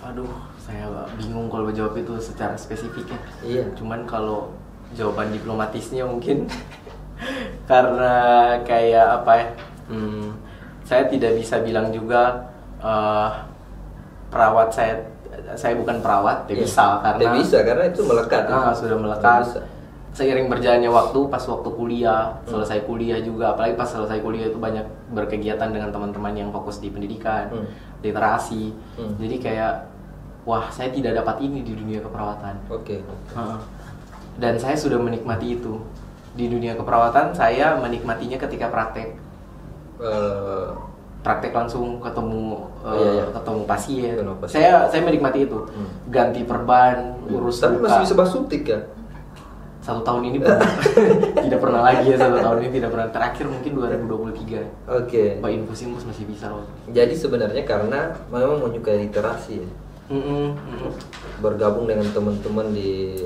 Aduh, saya bingung kalau jawab itu secara spesifik ya. Iya. Cuman kalau jawaban diplomatisnya mungkin karena kayak apa ya? Saya tidak bisa bilang juga perawat saya bukan perawat, Iya. karena bisa karena itu melekat. sudah melekat. Bisa. Seiring berjalannya waktu, pas waktu kuliah, selesai kuliah juga, apalagi pas selesai kuliah itu banyak berkegiatan dengan teman-teman yang fokus di pendidikan, literasi. Jadi kayak, wah saya tidak dapat ini di dunia keperawatan. Oke. Dan saya sudah menikmati itu. Di dunia keperawatan saya menikmatinya ketika praktek. Praktek langsung ketemu ketemu pasien. Ketemu pasien. Saya menikmati itu. Ganti perban, urus Tapi luka. masih bisa basuntik ya? 1 tahun ini tidak pernah lagi ya, 1 tahun ini tidak pernah. Terakhir mungkin 2023. Oke. Mbak infus masih bisa loh. Jadi sebenarnya karena memang menyukai literasi ya. Bergabung dengan teman-teman di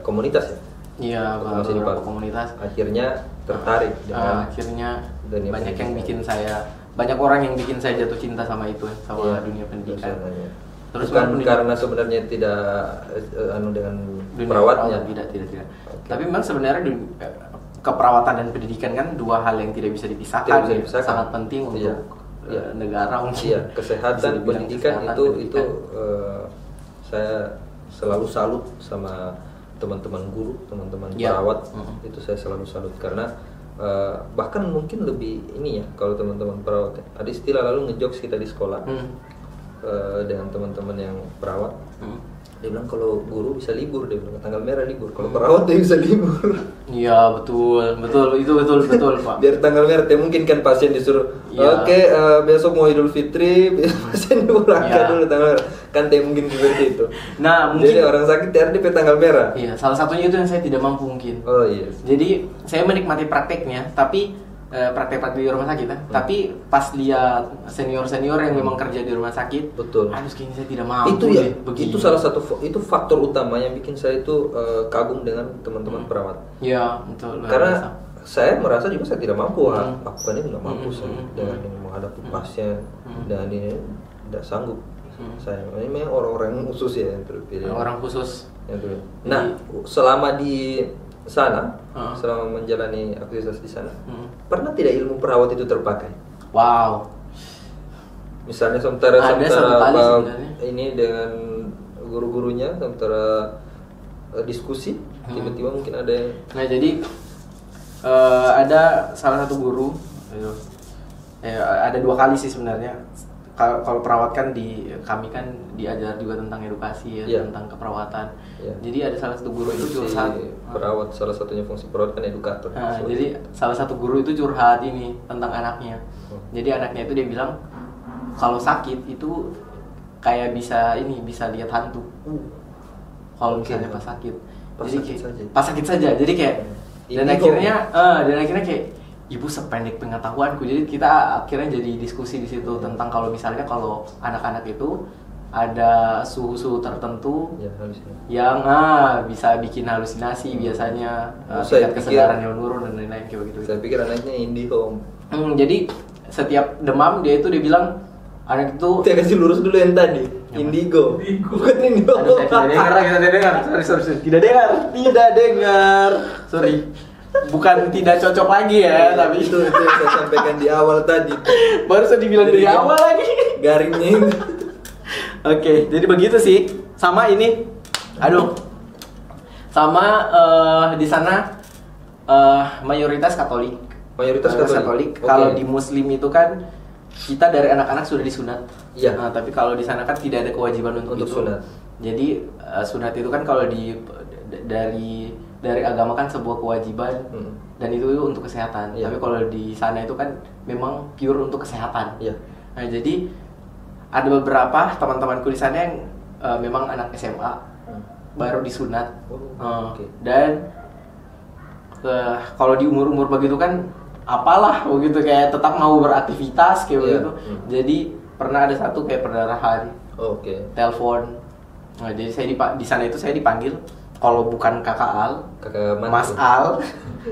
komunitas ya. Iya, Masih di beberapa Pak. komunitas. Akhirnya tertarik dengan Akhirnya dunia banyak pendidikan. yang bikin saya, banyak orang yang bikin saya jatuh cinta sama itu, sama Iya, dunia pendidikan. suasananya. Terus bukan pendidikan- karena sebenarnya tidak dengan Dunia perawatnya. perawatan, tidak. Oke. Tapi memang sebenarnya keperawatan dan pendidikan kan dua hal yang tidak bisa dipisahkan. Tidak bisa ya. dipisahkan. Sangat penting untuk Iya. Iya. negara mungkin. Iya, Bisa kesehatan dibilang pendidikan kesehatan, itu pendidikan. saya selalu salut sama teman-teman guru, teman-teman Ya. perawat. Itu saya selalu salut karena bahkan mungkin lebih ini ya, kalau teman-teman perawat ya. Ada istilah lalu ngejokes kita di sekolah dengan teman-teman yang perawat. Dia bilang kalau guru bisa libur, dia bilang tanggal merah libur. Kalau perawat dia bisa libur. Iya, betul itu betul Pak. Biar tanggal merah, dia mungkin kan pasien disuruh Iya. oke, besok mau Idul Fitri, pasien dipulangkan Iya. dulu tanggal merah. Kan dia mungkin seperti itu. Nah, mungkin Jadi orang sakit tiap di tanggal merah. iya, salah satunya itu yang saya tidak mampu mungkin. Oh iya. Jadi saya menikmati prakteknya, tapi praktek di rumah sakit kan. Tapi pas lihat senior yang memang kerja di rumah sakit, Betul. aduh kayaknya saya tidak mampu. Itu ya, deh, begini. itu salah satu itu faktor utama yang bikin saya itu kagum dengan teman-teman perawat. Iya, betul. luar Karena biasa. saya merasa juga saya tidak mampu, aku kan ini nggak mampu saya Hmm. dengan ini menghadapi pasien dan ini tidak sanggup. Saya ini memang orang-orang khusus ya yang terpilih. Orang khusus. Yang terpilih. Nah, selama di sana, Hmm. selama menjalani aktivitas di sana, pernah tidak ilmu perawat itu terpakai? Wow. Misalnya sementara Ada satu kali sebenarnya. ini dengan guru-gurunya, sementara diskusi, tiba-tiba mungkin ada yang Nah, jadi ada salah satu guru, ada 2 kali sih sebenarnya. kalau perawat kan kami kan diajar juga tentang edukasi ya, Iya. tentang keperawatan. Iya. Jadi ada salah satu guru itu Fungsi curhat. perawat, salah satunya fungsi perawat kan edukator. Nah, jadi salah satu guru itu curhat ini tentang anaknya. Oh. Jadi anaknya itu dia bilang kalau sakit itu kayak bisa lihat hantu. Kalau Oke. misalnya pas sakit. Pas Jadi sakit kayak- saja. Pas sakit saja. Jadi kayak dan Indigo. akhirnya kayak ibu sependek pengetahuanku. Jadi kita akhirnya jadi diskusi di situ tentang kalau misalnya kalau anak-anak itu ada suhu-suhu tertentu Ya, harusnya. yang bisa bikin halusinasi biasanya, Saya tingkat pikir- kesadarannya menurun dan lain-lain kayak begitu. Saya pikir anaknya IndiHome. Jadi setiap demam dia bilang anak itu Saya kasih lurus dulu yang tadi. Indigo. Bukan Indigo. aduh, saya tidak dengar, sorry, tidak dengar, sorry, bukan tidak cocok lagi ya, tapi itu yang saya sampaikan di awal tadi. baru saya dibilang dari Jadi, awal lagi. Garingnya itu. Oke, jadi begitu sih. Sama ini, sama di sana mayoritas Katolik. Mayoritas Katolik. Oke. Kalau di Muslim itu kan kita dari anak-anak sudah disunat. Iya. Nah, tapi kalau di sana kan tidak ada kewajiban untuk itu. sunat. Jadi sunat itu kan kalau dari agama kan sebuah kewajiban dan itu untuk kesehatan. Iya. Tapi kalau di sana itu kan memang pure untuk kesehatan. Iya. Nah, jadi ada beberapa teman-temanku di sana yang memang anak SMA baru disunat. Oh, oke. Dan kalau di umur-umur begitu kan apalah begitu kayak tetap mau beraktivitas kayak Iya. begitu. Jadi pernah ada satu kayak perdarahan, Oke. telepon. Nah, jadi saya di sana itu saya dipanggil kalau bukan kakak Al, Kakak mana Mas tuh? Al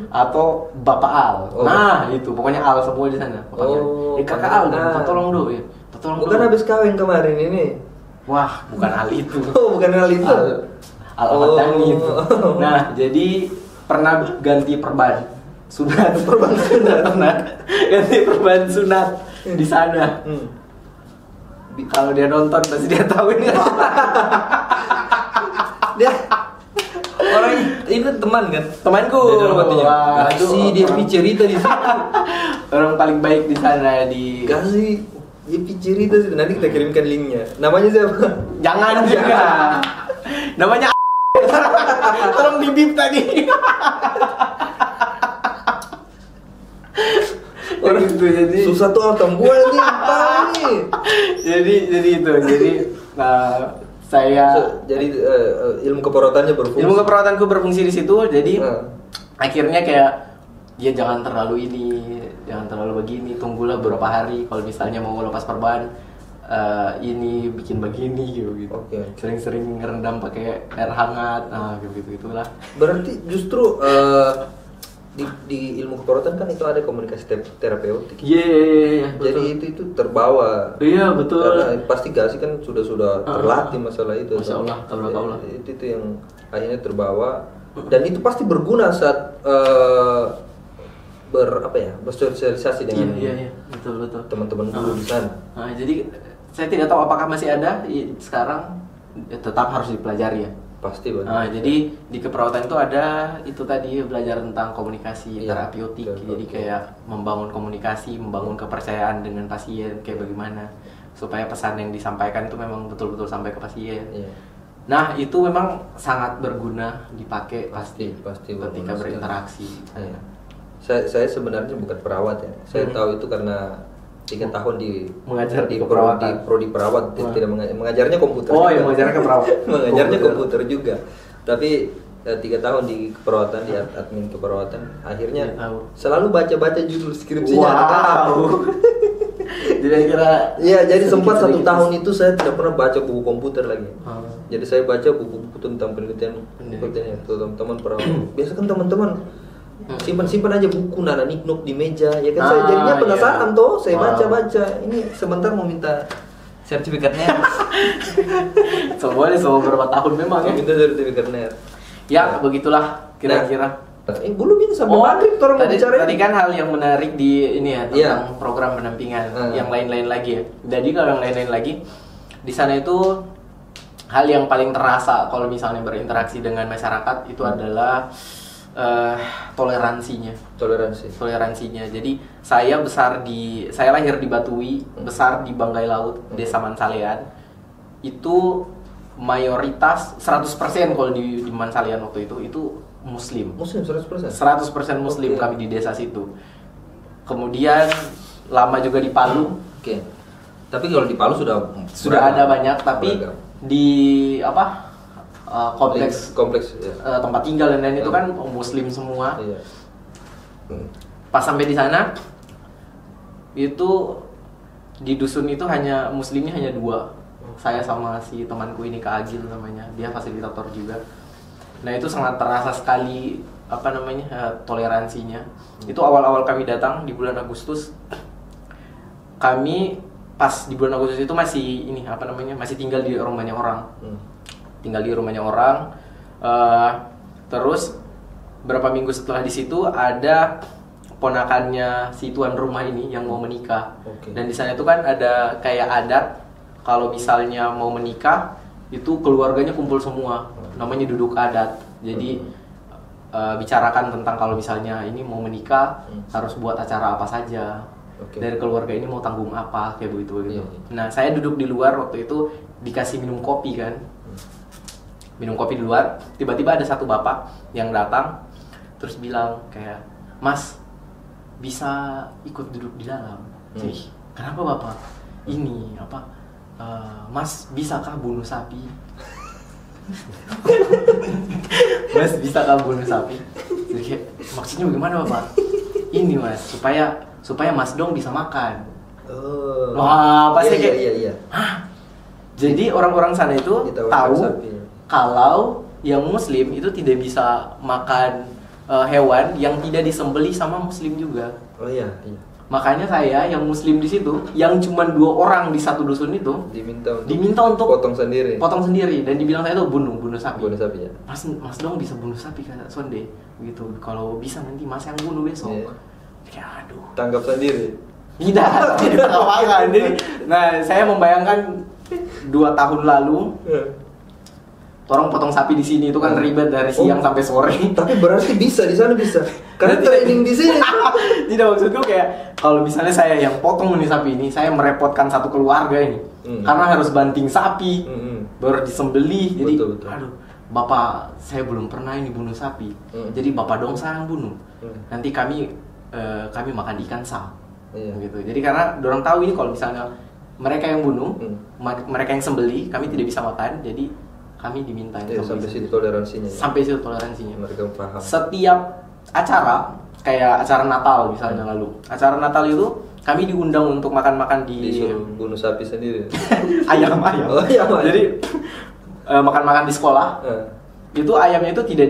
atau Bapak Al. Oh. Nah, itu pokoknya Al semua di sana. Pokoknya, Oh, kakak Al, Al. tolong dong ya. Tolong Bukan dong. habis kawin kemarin ini. Wah, bukan Al itu. Oh, bukan hal itu. Al Oh. Fatani itu. Nah, jadi pernah ganti perban sunat. Perban sunat. Pernah ganti perban sunat di sana. Kalau dia nonton pasti dia tahu ini. Dia Orang ini teman kan? Temanku. Dia dalam hatinya, Wah, kasih itu dia orang- cerita di situ. Orang paling baik di sana di. kasih dia cerita sih. Nanti kita kirimkan linknya. Namanya siapa? Jangan juga. Namanya tolong dibip tadi. Orang gitu, jadi susah tuh otak gua lagi tahu nih. jadi itu saya Jadi ilmu keperawatan berfungsi. ilmu keperawatanku berfungsi di situ. Jadi Nah. akhirnya kayak dia jangan terlalu jangan terlalu begini, tunggulah beberapa hari kalau misalnya mau lepas perban. Ini bikin begini gitu. Oke. Sering-sering ngerendam pakai air hangat, gitulah. Berarti justru di ilmu keperawatan kan itu ada komunikasi terapeutik. Iya, Jadi itu terbawa. Iya, betul. Karena pasti Gasi kan sudah terlatih masalah itu. Masya Allah, tabarakallah. Itu yang akhirnya terbawa dan itu pasti berguna saat bersosialisasi dengan Iya, betul. teman-teman guru di sana. Nah, jadi saya tidak tahu apakah masih ada sekarang, tetap harus dipelajari ya. Pasti banget. Nah, jadi di keperawatan itu ada itu tadi belajar tentang komunikasi Iya, terapeutik. betul. Jadi kayak membangun komunikasi, membangun kepercayaan dengan pasien kayak bagaimana supaya pesan yang disampaikan itu memang betul-betul sampai ke pasien. Iya. Nah, itu memang sangat berguna dipakai Pasti ketika berguna sekali. berinteraksi. Iya. Saya sebenarnya bukan perawat ya. Saya tahu itu karena 3 tahun Mengajar di keperawatan. prodi perawat, tidak mengajarnya komputer. Oh, juga. iya, mengajarnya keperawat. mengajarnya Komputer. komputer juga. Tapi 3 tahun di keperawatan, di admin keperawatan, akhirnya Iya, tahu. selalu baca-baca judul skripsinya anak-anak. Jadi kira Iya, jadi sempat 1 sedikit-sedikit. tahun itu saya tidak pernah baca buku komputer lagi. Hmm. Jadi saya baca buku-buku tentang penelitian teman-teman perawat. Biasa kan teman-teman simpan aja buku Nana Niknuk di meja, ya kan saya jadinya penasaran iya. toh, saya Wow. baca-baca. Ini sebentar mau minta Sertifikatnya semua beberapa tahun memang ya. minta sertifikat net. Ya, begitulah kira-kira. Belum ini sampai maghrib orang mau tadi, bicara tadi ini. kan hal yang menarik di ini ya Iya. tentang program pendampingan Hmm. yang lain-lain lagi ya. Jadi kalau yang lain-lain lagi di sana itu hal yang paling terasa kalau misalnya berinteraksi dengan masyarakat itu adalah toleransinya. Toleransinya. Jadi saya lahir di Batui, besar di Banggai Laut, Desa Mansalean. Itu mayoritas 100% kalau di Mansalean waktu itu Muslim. Muslim 100%. 100% Muslim Oke. kami di desa situ. Kemudian lama juga di Palu. Oke. Tapi kalau di Palu sudah Sudah ada banyak, tapi Beragam. di kompleks ya. tempat tinggal dan lain itu kan Muslim semua. Iya. Pas sampai di sana itu di dusun itu Muslimnya hanya 2. Saya sama si temanku ini Kak Agil namanya, dia fasilitator juga. Nah itu sangat terasa sekali toleransinya. Itu awal-awal kami datang di bulan Agustus. Kami pas di bulan Agustus itu masih tinggal di rumahnya orang. Terus berapa minggu setelah di situ ada ponakannya si tuan rumah ini yang mau menikah. Oke. Dan di sana itu kan ada kayak adat kalau misalnya mau menikah itu keluarganya kumpul semua, namanya duduk adat. Jadi bicarakan tentang kalau misalnya ini mau menikah harus buat acara apa saja. Oke. Dari keluarga ini mau tanggung apa kayak begitu. Iya. Nah saya duduk di luar waktu itu dikasih minum kopi kan. Minum kopi di luar, tiba-tiba ada satu bapak yang datang terus bilang kayak, "Mas, bisa ikut duduk di dalam." Jadi, kenapa bapak? Ini Mas, bisakah bunuh sapi? Mas, bisakah bunuh sapi? Jadi, kayak, maksudnya bagaimana bapak? Ini Mas, supaya Mas Dong bisa makan. Oh. Wah, pasti kayak, iya. hah? Jadi orang-orang sana itu Ditawarkan tahu sapi. kalau yang Muslim itu tidak bisa makan hewan yang tidak disembelih sama Muslim juga. Oh iya. Makanya saya yang Muslim di situ, yang cuma 2 orang di satu dusun itu Diminta untuk potong potong sendiri. dan dibilang saya tuh bunuh sapi. Bunuh sapi ya. Mas Dong bisa bunuh sapi kata Sonde gitu. Kalau bisa nanti Mas yang bunuh besok. Iya. Kayak aduh. Tanggap sendiri. Tidak makan. Jadi, nah saya membayangkan 2 tahun lalu orang potong sapi di sini itu kan ribet dari siang sampai sore. Tapi berarti bisa di sana bisa. Karena training di sini. Tidak, maksudku kayak kalau misalnya saya yang potong nih sapi ini, saya merepotkan satu keluarga ini. Karena harus banting sapi, baru disembelih. Jadi, Betul. aduh, Bapak saya belum pernah ini bunuh sapi. Jadi Bapak dong saya yang bunuh. Nanti kami makan ikan sal. Iya. Gitu. Jadi karena dorang tahu ini kalau misalnya mereka yang bunuh, mereka yang sembelih, kami tidak bisa makan. Jadi kami diminta Sampai situ toleransinya. Ya. Sampai situ toleransinya. Mereka paham. Setiap acara kayak acara Natal misalnya lalu. Acara Natal itu kami diundang untuk makan-makan di Disuruh bunuh sapi sendiri. ayam. Oh, ayam. Jadi makan-makan di sekolah. Itu ayamnya itu tidak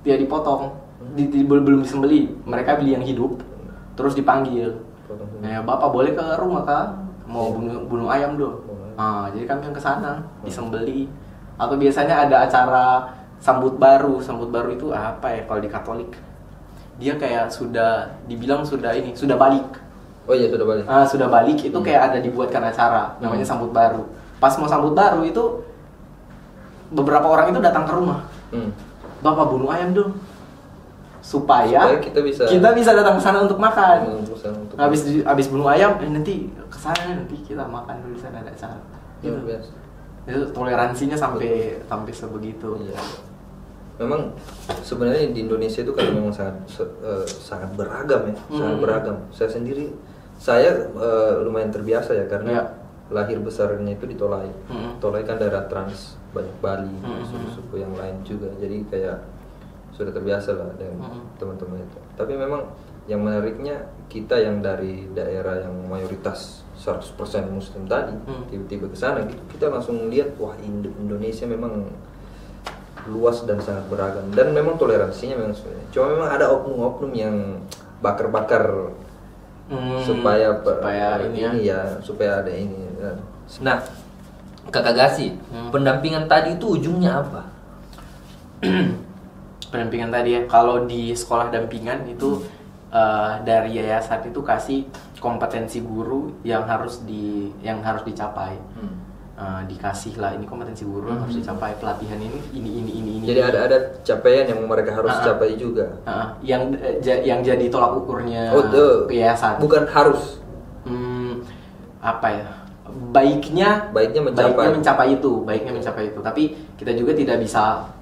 dipotong. Belum disembelih. Mereka beli yang hidup. Terus dipanggil. Bapak boleh ke rumah Kak? Mau bunuh ayam dong. Nah, jadi kami yang ke sana disembelih. Atau biasanya ada acara sambut baru. Sambut baru itu apa ya kalau di Katolik? Dia kayak dibilang sudah balik. Oh iya, sudah balik. Sudah balik itu kayak ada dibuatkan acara namanya sambut baru. Pas mau sambut baru itu beberapa orang itu datang ke rumah. Bapak bunuh ayam dong. Supaya kita bisa datang ke sana untuk makan. Habis bunuh ayam nanti ke sana nanti kita makan dulu di sana ada acara. Gitu. Itu toleransinya sampai sebegitu. Iya. Memang sebenarnya di Indonesia itu kan memang sangat beragam ya, sangat beragam. Saya lumayan terbiasa ya karena lahir besarnya itu di Tolai. Tolai kan daerah trans, banyak Bali, suku-suku yang lain juga. Jadi kayak sudah terbiasa lah dengan teman-teman itu. Tapi memang yang menariknya kita yang dari daerah yang mayoritas 100% Muslim tadi tiba-tiba ke sana gitu, kita langsung lihat wah Indonesia memang luas dan sangat beragam dan memang toleransinya memang sebenarnya. Cuma memang ada oknum-oknum yang bakar-bakar supaya ada ini. Nah, Kakak Gasi, pendampingan tadi itu ujungnya apa? Pendampingan tadi ya, kalau di sekolah dampingan itu dari yayasan itu kasih kompetensi guru yang harus dicapai. dikasih lah ini kompetensi guru harus dicapai, pelatihan ini. Jadi ada capaian yang mereka harus capai juga. Yang jadi tolak ukurnya yayasan. Bukan harus. Apa ya? Baiknya mencapai itu. Tapi kita juga tidak bisa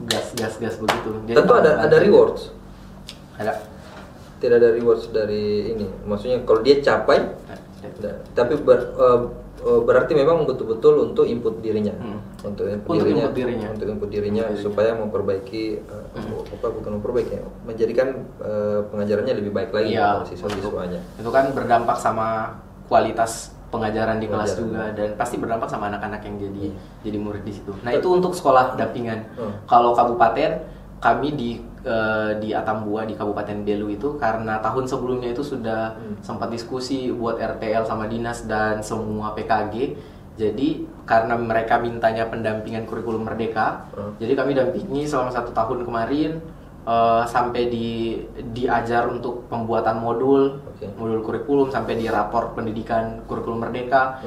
gas begitu. Jadi tentu ada rewards. Ada. Tidak ada rewards dari ini. Maksudnya kalau dia capai, tapi berarti memang betul-betul untuk input dirinya, untuk input dirinya supaya memperbaiki menjadikan pengajarannya lebih baik lagi siswa-siswanya. Itu kan berdampak sama kualitas pengajaran di kelas juga, dan pasti berdampak sama anak-anak yang jadi murid di situ. Nah, itu untuk sekolah dampingan. Kalau kabupaten, kami di Atambua di Kabupaten Belu itu, karena tahun sebelumnya itu sudah sempat diskusi buat RTL sama dinas dan semua PKG. Jadi karena mereka mintanya pendampingan kurikulum merdeka, jadi kami dampingi selama 1 tahun kemarin sampai diajar untuk pembuatan modul kurikulum, sampai di rapor pendidikan kurikulum merdeka.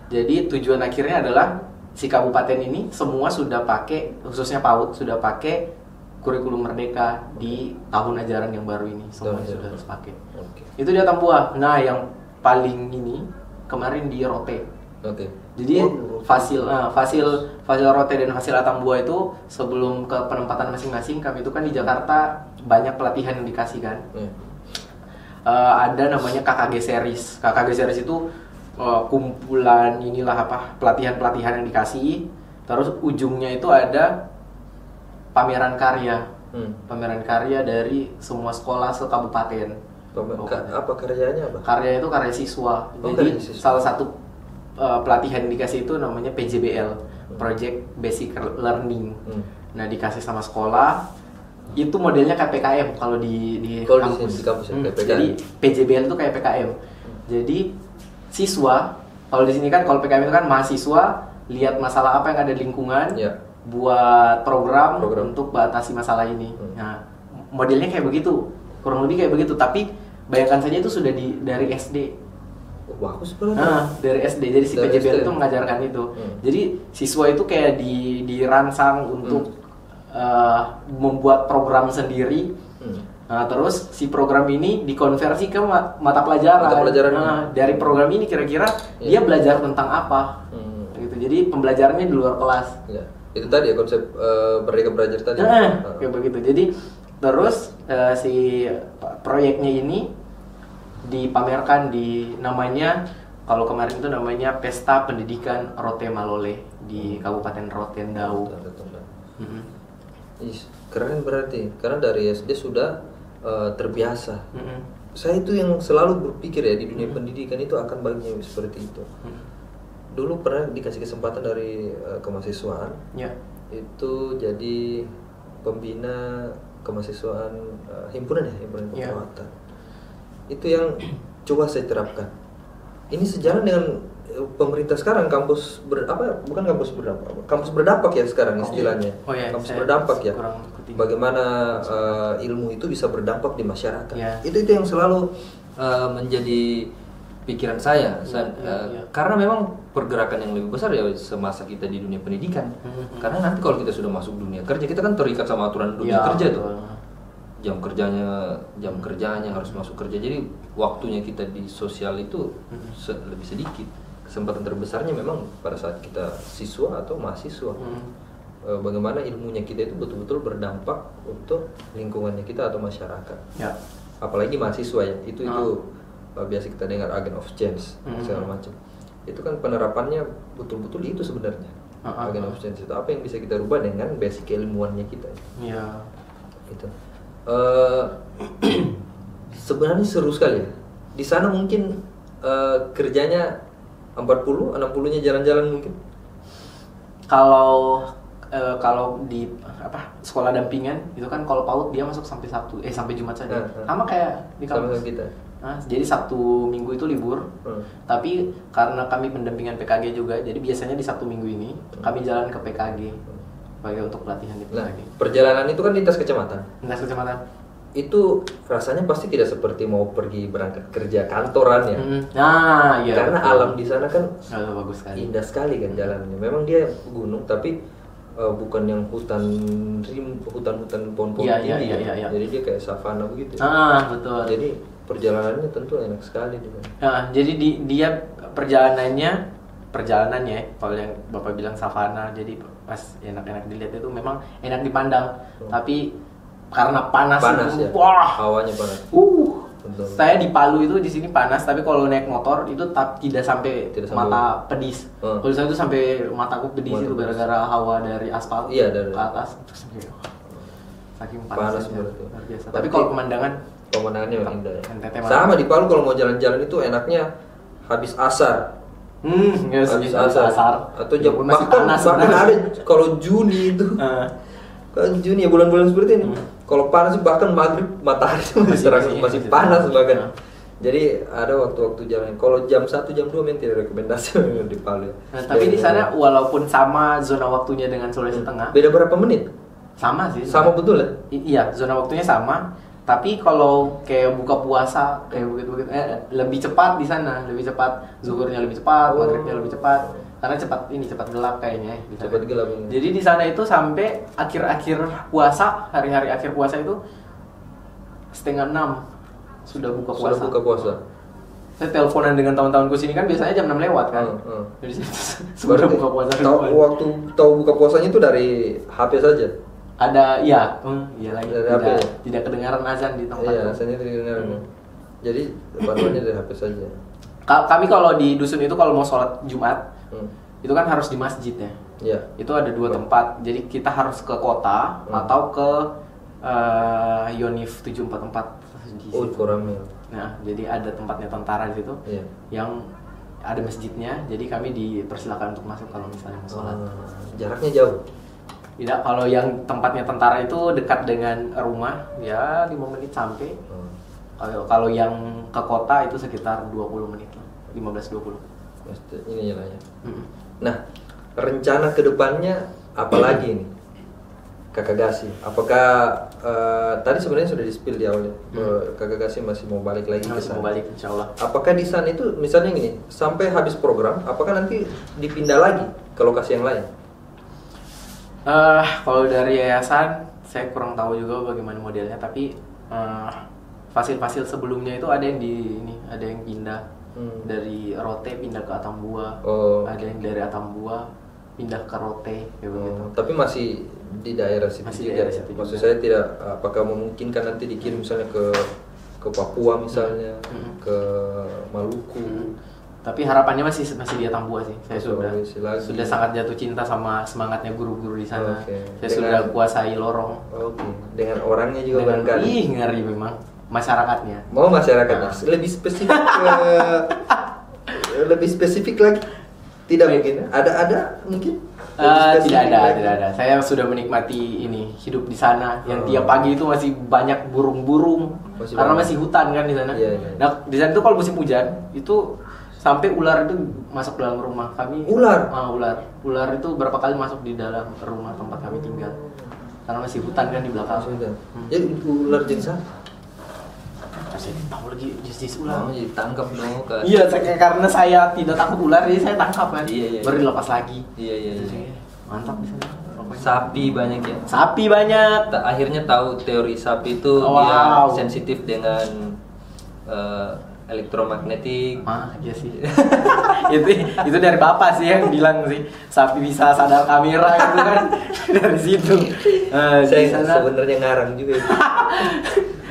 Jadi tujuan akhirnya adalah si kabupaten ini semua sudah pakai, khususnya PAUD sudah pakai kurikulum merdeka di tahun ajaran yang baru ini, semuanya sudah harus pakai. Itu di Atambua. Nah, yang paling ini kemarin di Rote. Jadi fasil Rote dan fasil Atambua itu sebelum ke penempatan masing-masing, kami itu kan di Jakarta banyak pelatihan yang dikasih kan. Ada namanya KKG series. KKG series itu kumpulan pelatihan-pelatihan yang dikasih. Terus ujungnya itu ada pameran karya. Pameran karya dari semua sekolah se-kabupaten. Apa karyanya apa? Karya itu karya siswa. Jadi salah satu pelatihan yang dikasih itu namanya PJBL, Project Basic Learning. Nah, dikasih sama sekolah. Itu modelnya kayak PKM kalau di kampus. Jadi PJBL itu kayak PKM. Jadi siswa, kalau di sini kan kalau PKM itu kan mahasiswa lihat masalah apa yang ada di lingkungan, buat program untuk batasi masalah ini. Nah, modelnya kayak begitu, kurang lebih kayak begitu. Tapi bayangkan saja itu sudah dari SD. Bagus banget. Dari SD. Jadi si PJBL itu mengajarkan itu. Jadi siswa itu kayak dirangsang untuk membuat program sendiri. Nah, terus si program ini dikonversi ke mata pelajaran. Dari program ini kira-kira dia belajar tentang apa? Gitu. Jadi pembelajarannya di luar kelas. Itu tadi ya konsep Merdeka Belajar tadi. Kayak begitu. Jadi terus si proyeknya ini dipamerkan di namanya, kalau kemarin itu namanya Pesta Pendidikan Rote Malole di Kabupaten Rotendau. Keren berarti, karena dari SD sudah terbiasa. Saya itu yang selalu berpikir ya, di dunia pendidikan itu akan baiknya seperti itu. Dulu pernah dikasih kesempatan dari kemahasiswaan, itu jadi pembina kemahasiswaan himpunan keperawatan. Itu yang coba saya terapkan. Ini sejalan dengan pemerintah sekarang, kampus berdampak ya sekarang istilahnya. Kampus berdampak ya. Bagaimana ilmu itu bisa berdampak di masyarakat. Itu yang selalu menjadi pikiran saya. Karena memang pergerakan yang lebih besar ya semasa kita di dunia pendidikan. Karena nanti kalau kita sudah masuk dunia kerja, kita kan terikat sama aturan dunia kerja tuh. Jam kerjanya harus masuk kerja. Jadi waktunya kita di sosial itu lebih sedikit. Kesempatan terbesarnya memang pada saat kita siswa atau mahasiswa. Bagaimana ilmunya kita itu betul-betul berdampak untuk lingkungannya kita atau masyarakat. Apalagi mahasiswa ya, itu biasa kita dengar agent of change segala macam. Itu kan penerapannya betul-betul itu sebenarnya. Agent of change itu apa yang bisa kita rubah dengan basic keilmuannya kita. Gitu. Sebenarnya seru sekali ya. Di sana mungkin kerjanya 40-60-nya jalan-jalan mungkin. Kalau di sekolah dampingan itu kan kalau PAUD dia masuk sampai sampai Jumat saja. Sama kayak di kampus. Sama kita. Jadi Sabtu Minggu itu libur. Tapi karena kami pendampingan PKG juga, jadi biasanya di Sabtu Minggu ini kami jalan ke PKG. Untuk pelatihan di PKG. Perjalanan itu kan lintas kecamatan. itu rasanya pasti tidak seperti mau pergi berangkat kerja kantoran ya. Nah, iya. Karena betul. alam di sana kan Bagus sekali. indah sekali kan jalannya. Memang dia gunung tapi bukan yang hutan-hutan pohon-pohon Iya, tinggi. iya, ya. iya, iya. Jadi dia kayak savana begitu. Betul. Jadi perjalanannya tentu enak sekali di sana. Jadi dia perjalanannya kalau yang Bapak bilang savana, jadi pas enak-enak dilihat itu memang enak dipandang. Tapi karena panas itu, ya. wah, Hawanya panas. Betul. Saya di Palu itu di sini panas, tapi kalau naik motor itu tidak sampai mata pedis. Kalau saya itu sampai mataku pedis itu gara-gara hawa dari aspal Iya, dari ke atas. Saking panas panasnya, berarti. luar biasa. Tapi kalau pemandangannya memang indah ya. NTT Sama di Palu kalau mau jalan-jalan itu enaknya habis asar. Ya, Habis asar. atau jam Ya, masih bahkan panas ada sebenarnya. kalau Juni itu. Kan Juni ya bulan-bulan seperti ini. Kalau panas bahkan maghrib matahari masih panas bahkan. Jadi ada waktu-waktu jalan. Kalau jam 1 jam 2 memang tidak rekomendasi di Palu. Tapi di sana walaupun sama zona waktunya dengan Sulawesi Tengah, beda berapa menit? sama sih. Sama betul ya? Iya, zona waktunya sama. Tapi kalau kayak buka puasa kayak begitu lebih cepat di sana, lebih cepat. Zuhurnya lebih cepat, maghribnya lebih cepat. Karena cepat gelap kayaknya di sana. Cepat gelap ini. Jadi di sana itu sampai akhir-akhir puasa, hari-hari akhir puasa itu 5:30 sudah buka puasa. Sudah buka puasa. Saya teleponan dengan teman-temanku sini kan biasanya jam 6 lewat kan. Jadi sudah buka puasa. Tahu buka puasanya itu dari HP saja. Ada iya lagi. Dari HP. Tidak kedengaran azan di tempat. Iya, azannya tidak kedengaran. Jadi panduannya dari HP saja. Kami kalau di dusun itu kalau mau sholat Jumat itu kan harus di masjid ya. Iya. Itu ada 2 tempat. Jadi kita harus ke kota atau ke Yonif 744 di situ. Koramil. Nah, jadi ada tempatnya tentara di situ. Iya. Yang ada masjidnya. Jadi kami dipersilakan untuk masuk kalau misalnya mau sholat. Jaraknya jauh. Tidak, kalau yang tempatnya tentara itu dekat dengan rumah, ya 5 menit sampai. Kalau yang ke kota itu sekitar 20 menit lah, 15-20. Ini lah ya. Nah, rencana kedepannya apa lagi nih, Kakak Gasi? Apakah tadi sebenarnya sudah di-spill di awal, Kakak Gasi masih mau balik lagi ke sana? Mau balik, insya Allah. Apakah di sana itu misalnya gini, sampai habis program, apakah nanti dipindah lagi ke lokasi yang lain? Kalau dari yayasan, saya kurang tahu juga bagaimana modelnya, tapi fasil-fasil sebelumnya itu ada yang ada yang pindah dari Rote pindah ke Atambua, ada yang dari Atambua pindah ke Rote, kayak begitu. Tapi masih di daerah situ Masih juga. daerah situ juga. Maksud saya tidak, apakah memungkinkan nanti dikirim misalnya ke Papua misalnya, ke Maluku? Tapi harapannya masih di Atambua sih. Saya sudah lagi. sangat jatuh cinta sama semangatnya guru-guru di sana. Saya Dengan- sudah kuasai lorong. Dengan orangnya juga barangkali. Ngeri memang masyarakatnya. Mau masyarakatnya lebih spesifik lebih spesifik lagi. Tidak mungkin. Ada mungkin? Lebih spesifik Tidak lagi? ada. Saya sudah menikmati hidup di sana. Yang tiap pagi itu masih banyak burung-burung. Karena masih hutan kan di sana. Iya. Nah, di sana itu kalau musim hujan itu sampai ular itu masuk dalam rumah kami. Ular? Ular itu berapa kali masuk di dalam rumah tempat kami tinggal. Karena masih hutan kan di belakang. Sudah. Jadi ular jenis apa? Saya tahu lagi jenis ular. Jadi tangkap dong kan. Iya, karena saya tidak takut ular jadi saya tangkap kan. Iya. Baru dilepas lagi. Iya. Mantap di sana. Pokoknya. Sapi banyak ya. Sapi banyak. Akhirnya tahu teori sapi itu dia sensitif dengan elektromagnetik. Iya sih. itu dari bapak sih yang bilang sih sapi bisa sadar kamera gitu kan dari situ. Saya sebenarnya ngarang juga itu.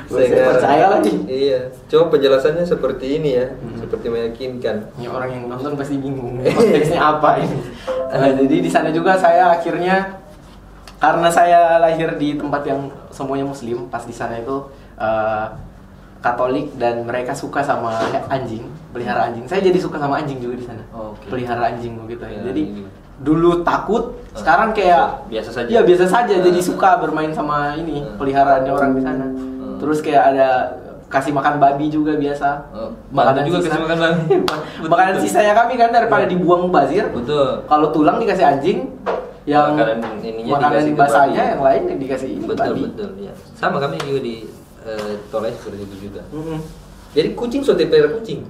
Saya percaya lagi. Iya. Coba penjelasannya seperti ini ya, seperti meyakinkan. Ya, orang yang nonton pasti bingung konteksnya apa ini. Jadi di sana juga saya akhirnya karena saya lahir di tempat yang semuanya Muslim, pas di sana itu Katolik dan mereka suka sama anjing, pelihara anjing. Saya jadi suka sama anjing juga di sana. Pelihara anjing begitu ya. Jadi dulu takut, sekarang kayak biasa saja. Iya, biasa saja. Jadi suka bermain sama peliharaannya orang di sana. Terus kayak ada kasih makan babi juga biasa. Makanan juga kasih makan babi. Makanan sisanya kami kan daripada dibuang mubazir. Betul. Kalau tulang dikasih anjing, yang makanan ininya makanan dikasih ke basahnya babi. yang lain dikasih babi. Betul ya. Sama kami juga di toleh seperti itu juga. Jadi kucing sudah pelihara kucing.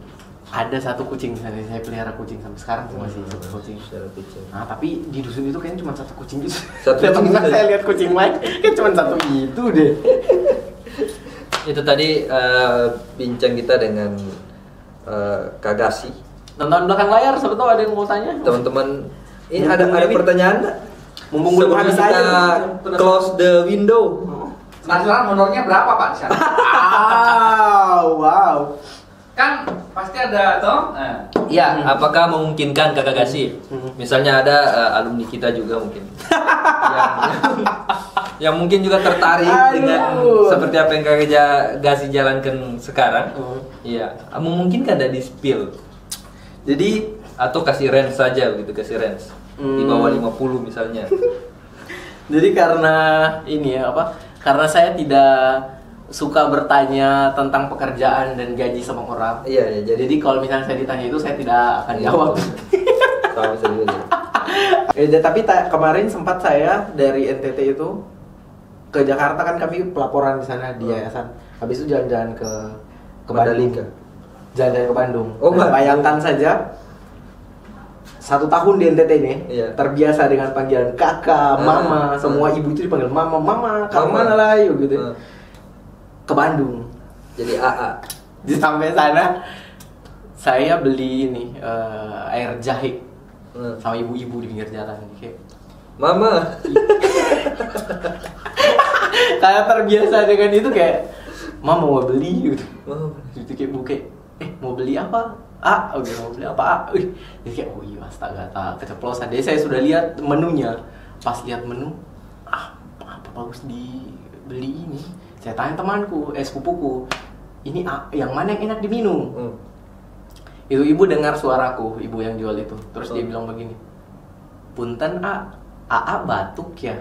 Ada satu kucing saya pelihara kucing sampai sekarang tuh masih satu kucing. Kucing. Nah, tapi di dusun itu kayaknya cuma satu kucing gitu. Satu Tiap kucing kali gitu. saya lihat kucing lain kayak cuma satu itu deh. Itu tadi bincang kita dengan Kak Gasi. Nonton belakang layar, siapa tahu ada yang mau tanya. Teman-teman, ini Mumpung ada ini. pertanyaan nggak? Mumpung belum Sebelum habis kita aja. close the window. Penasaran honornya berapa Pak di sana? Wow. Kan pasti ada toh. Ya, apakah memungkinkan Kakak Gasi? Misalnya ada alumni kita juga mungkin yang mungkin juga tertarik dengan seperti apa yang Kakak Gasi jalankan sekarang. Iya, memungkinkan ada di spill. Jadi Atau kasih range saja begitu, kasih range di bawah 50 misalnya. Jadi karena ini ya apa? Karena saya tidak suka bertanya tentang pekerjaan dan gaji sama orang. Iya, Jadi kalau misalnya saya ditanya itu saya tidak akan jawab. sama saya juga. Tapi kemarin sempat saya dari NTT itu ke Jakarta, kan kami pelaporan di sana di yayasan. Habis itu jalan-jalan ke Bandung. Mandalika. Jalan-jalan ke Bandung. Oh, Dan Bandung. bayangkan saja 1 tahun di NTT ini Iya. terbiasa dengan panggilan kakak, mama, semua ibu itu dipanggil mama, kamu Mama. mana lah yuk gitu. Ah. Ke Bandung. Jadi AA. Di sampai sana saya beli ini air jahe sama ibu-ibu di pinggir jalan kayak Mama. kayak terbiasa dengan itu kayak mama mau beli gitu. Mama. Gitu kayak buke mau beli apa? Oke, mau beli apa? Jadi kayak oh iya astaga, keceplosan. Jadi saya sudah lihat menunya. Pas lihat menu, apa bagus dibeli ini. Saya tanya temanku, sepupuku, ini yang mana yang enak diminum? Itu ibu dengar suaraku, ibu yang jual itu. Terus dia bilang begini, punten AA batuk ya.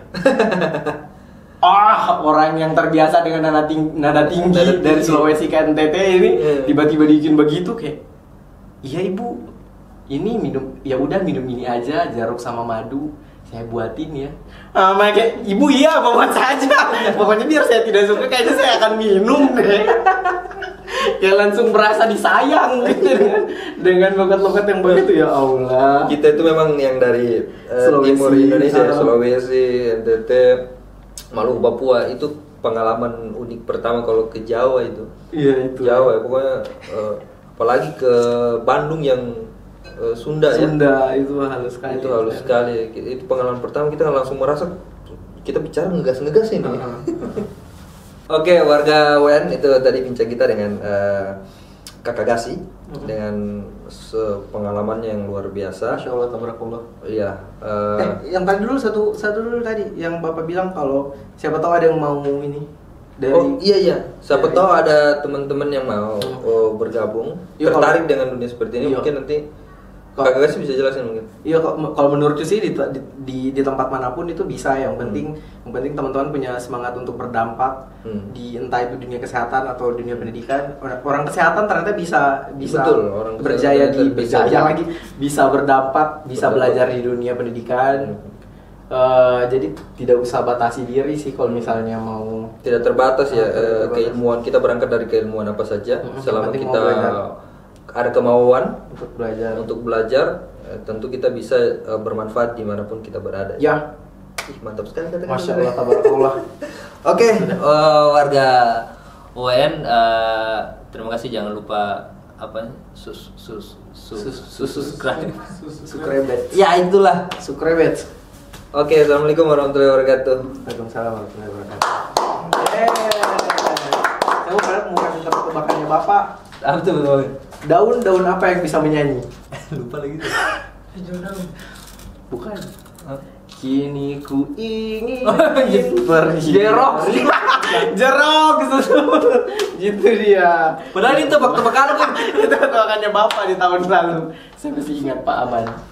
Orang yang terbiasa dengan nada tinggi dari Sulawesi ke NTT ini tiba-tiba dibikin begitu kayak, iya ibu, ini minum, ya udah minum ini aja, jeruk sama madu, saya buatin ya. Kayak ibu iya bawa saja, pokoknya biar saya tidak suka kayaknya saya akan minum deh. Kayak langsung merasa disayang gitu dengan logat-logat yang baru itu, ya Allah. Kita itu memang yang dari timur Indonesia, Sulawesi, NTT, Maluku, Papua, itu pengalaman unik pertama kalau ke Jawa itu. Iya itu. Jawa ya, pokoknya apalagi ke Bandung yang Sunda ya. Sunda itu halus sekali. Itu halus sekali. Itu pengalaman pertama kita langsung merasa kita bicara ngegas-ngegas ini. Oke, warga WN itu tadi bincang kita dengan Kakak Gasi dengan pengalamannya yang luar biasa. Masya Allah, tabarakallah. Iya. Yang tadi dulu satu dulu tadi yang Bapak bilang kalau siapa tahu ada yang mau ini dari Oh iya. Siapa dari- tahu ada teman-teman yang mau bergabung, Iya, tertarik dengan dunia seperti ini. Iya. Mungkin nanti Kalau- Kakak Gasi bisa jelasin mungkin. Iya, kalau menurutku sih di tempat manapun itu bisa. Yang penting teman-teman punya semangat untuk berdampak di entah itu dunia kesehatan atau dunia pendidikan. Orang kesehatan ternyata bisa Betul, orang kesehatan berjaya ternyata berjaya. lagi, bisa berdampak, bisa belajar di dunia pendidikan. Jadi tidak usah batasi diri sih kalau misalnya mau. Tidak terbatas ya, Tidak terbatas. keilmuan kita berangkat dari keilmuan apa saja. Yang Selama penting kita mau belajar. ada kemauan Untuk belajar. tentu kita bisa bermanfaat dimanapun kita berada. Ya, Ih, mantap sekali kata-kata. Masya Allah, tabarakallah. Oke. Warga UN, terima kasih, jangan lupa apa subscribe. Sukrebet. Ya itulah. Sukrebet. Oke, assalamualaikum warahmatullahi wabarakatuh. Waalaikumsalam warahmatullahi wabarakatuh. Saya mau kasih tebakannya Bapak. Apa tuh betul? Daun apa yang bisa menyanyi? Lupa lagi tuh. Bukan. Kini ku ingin gitu. pergi. Jerok. Jerok gitu dia. Padahal ini tebak-tebakan kan. Itu tebakannya Bapak di tahun lalu. Saya masih ingat Pak Aman.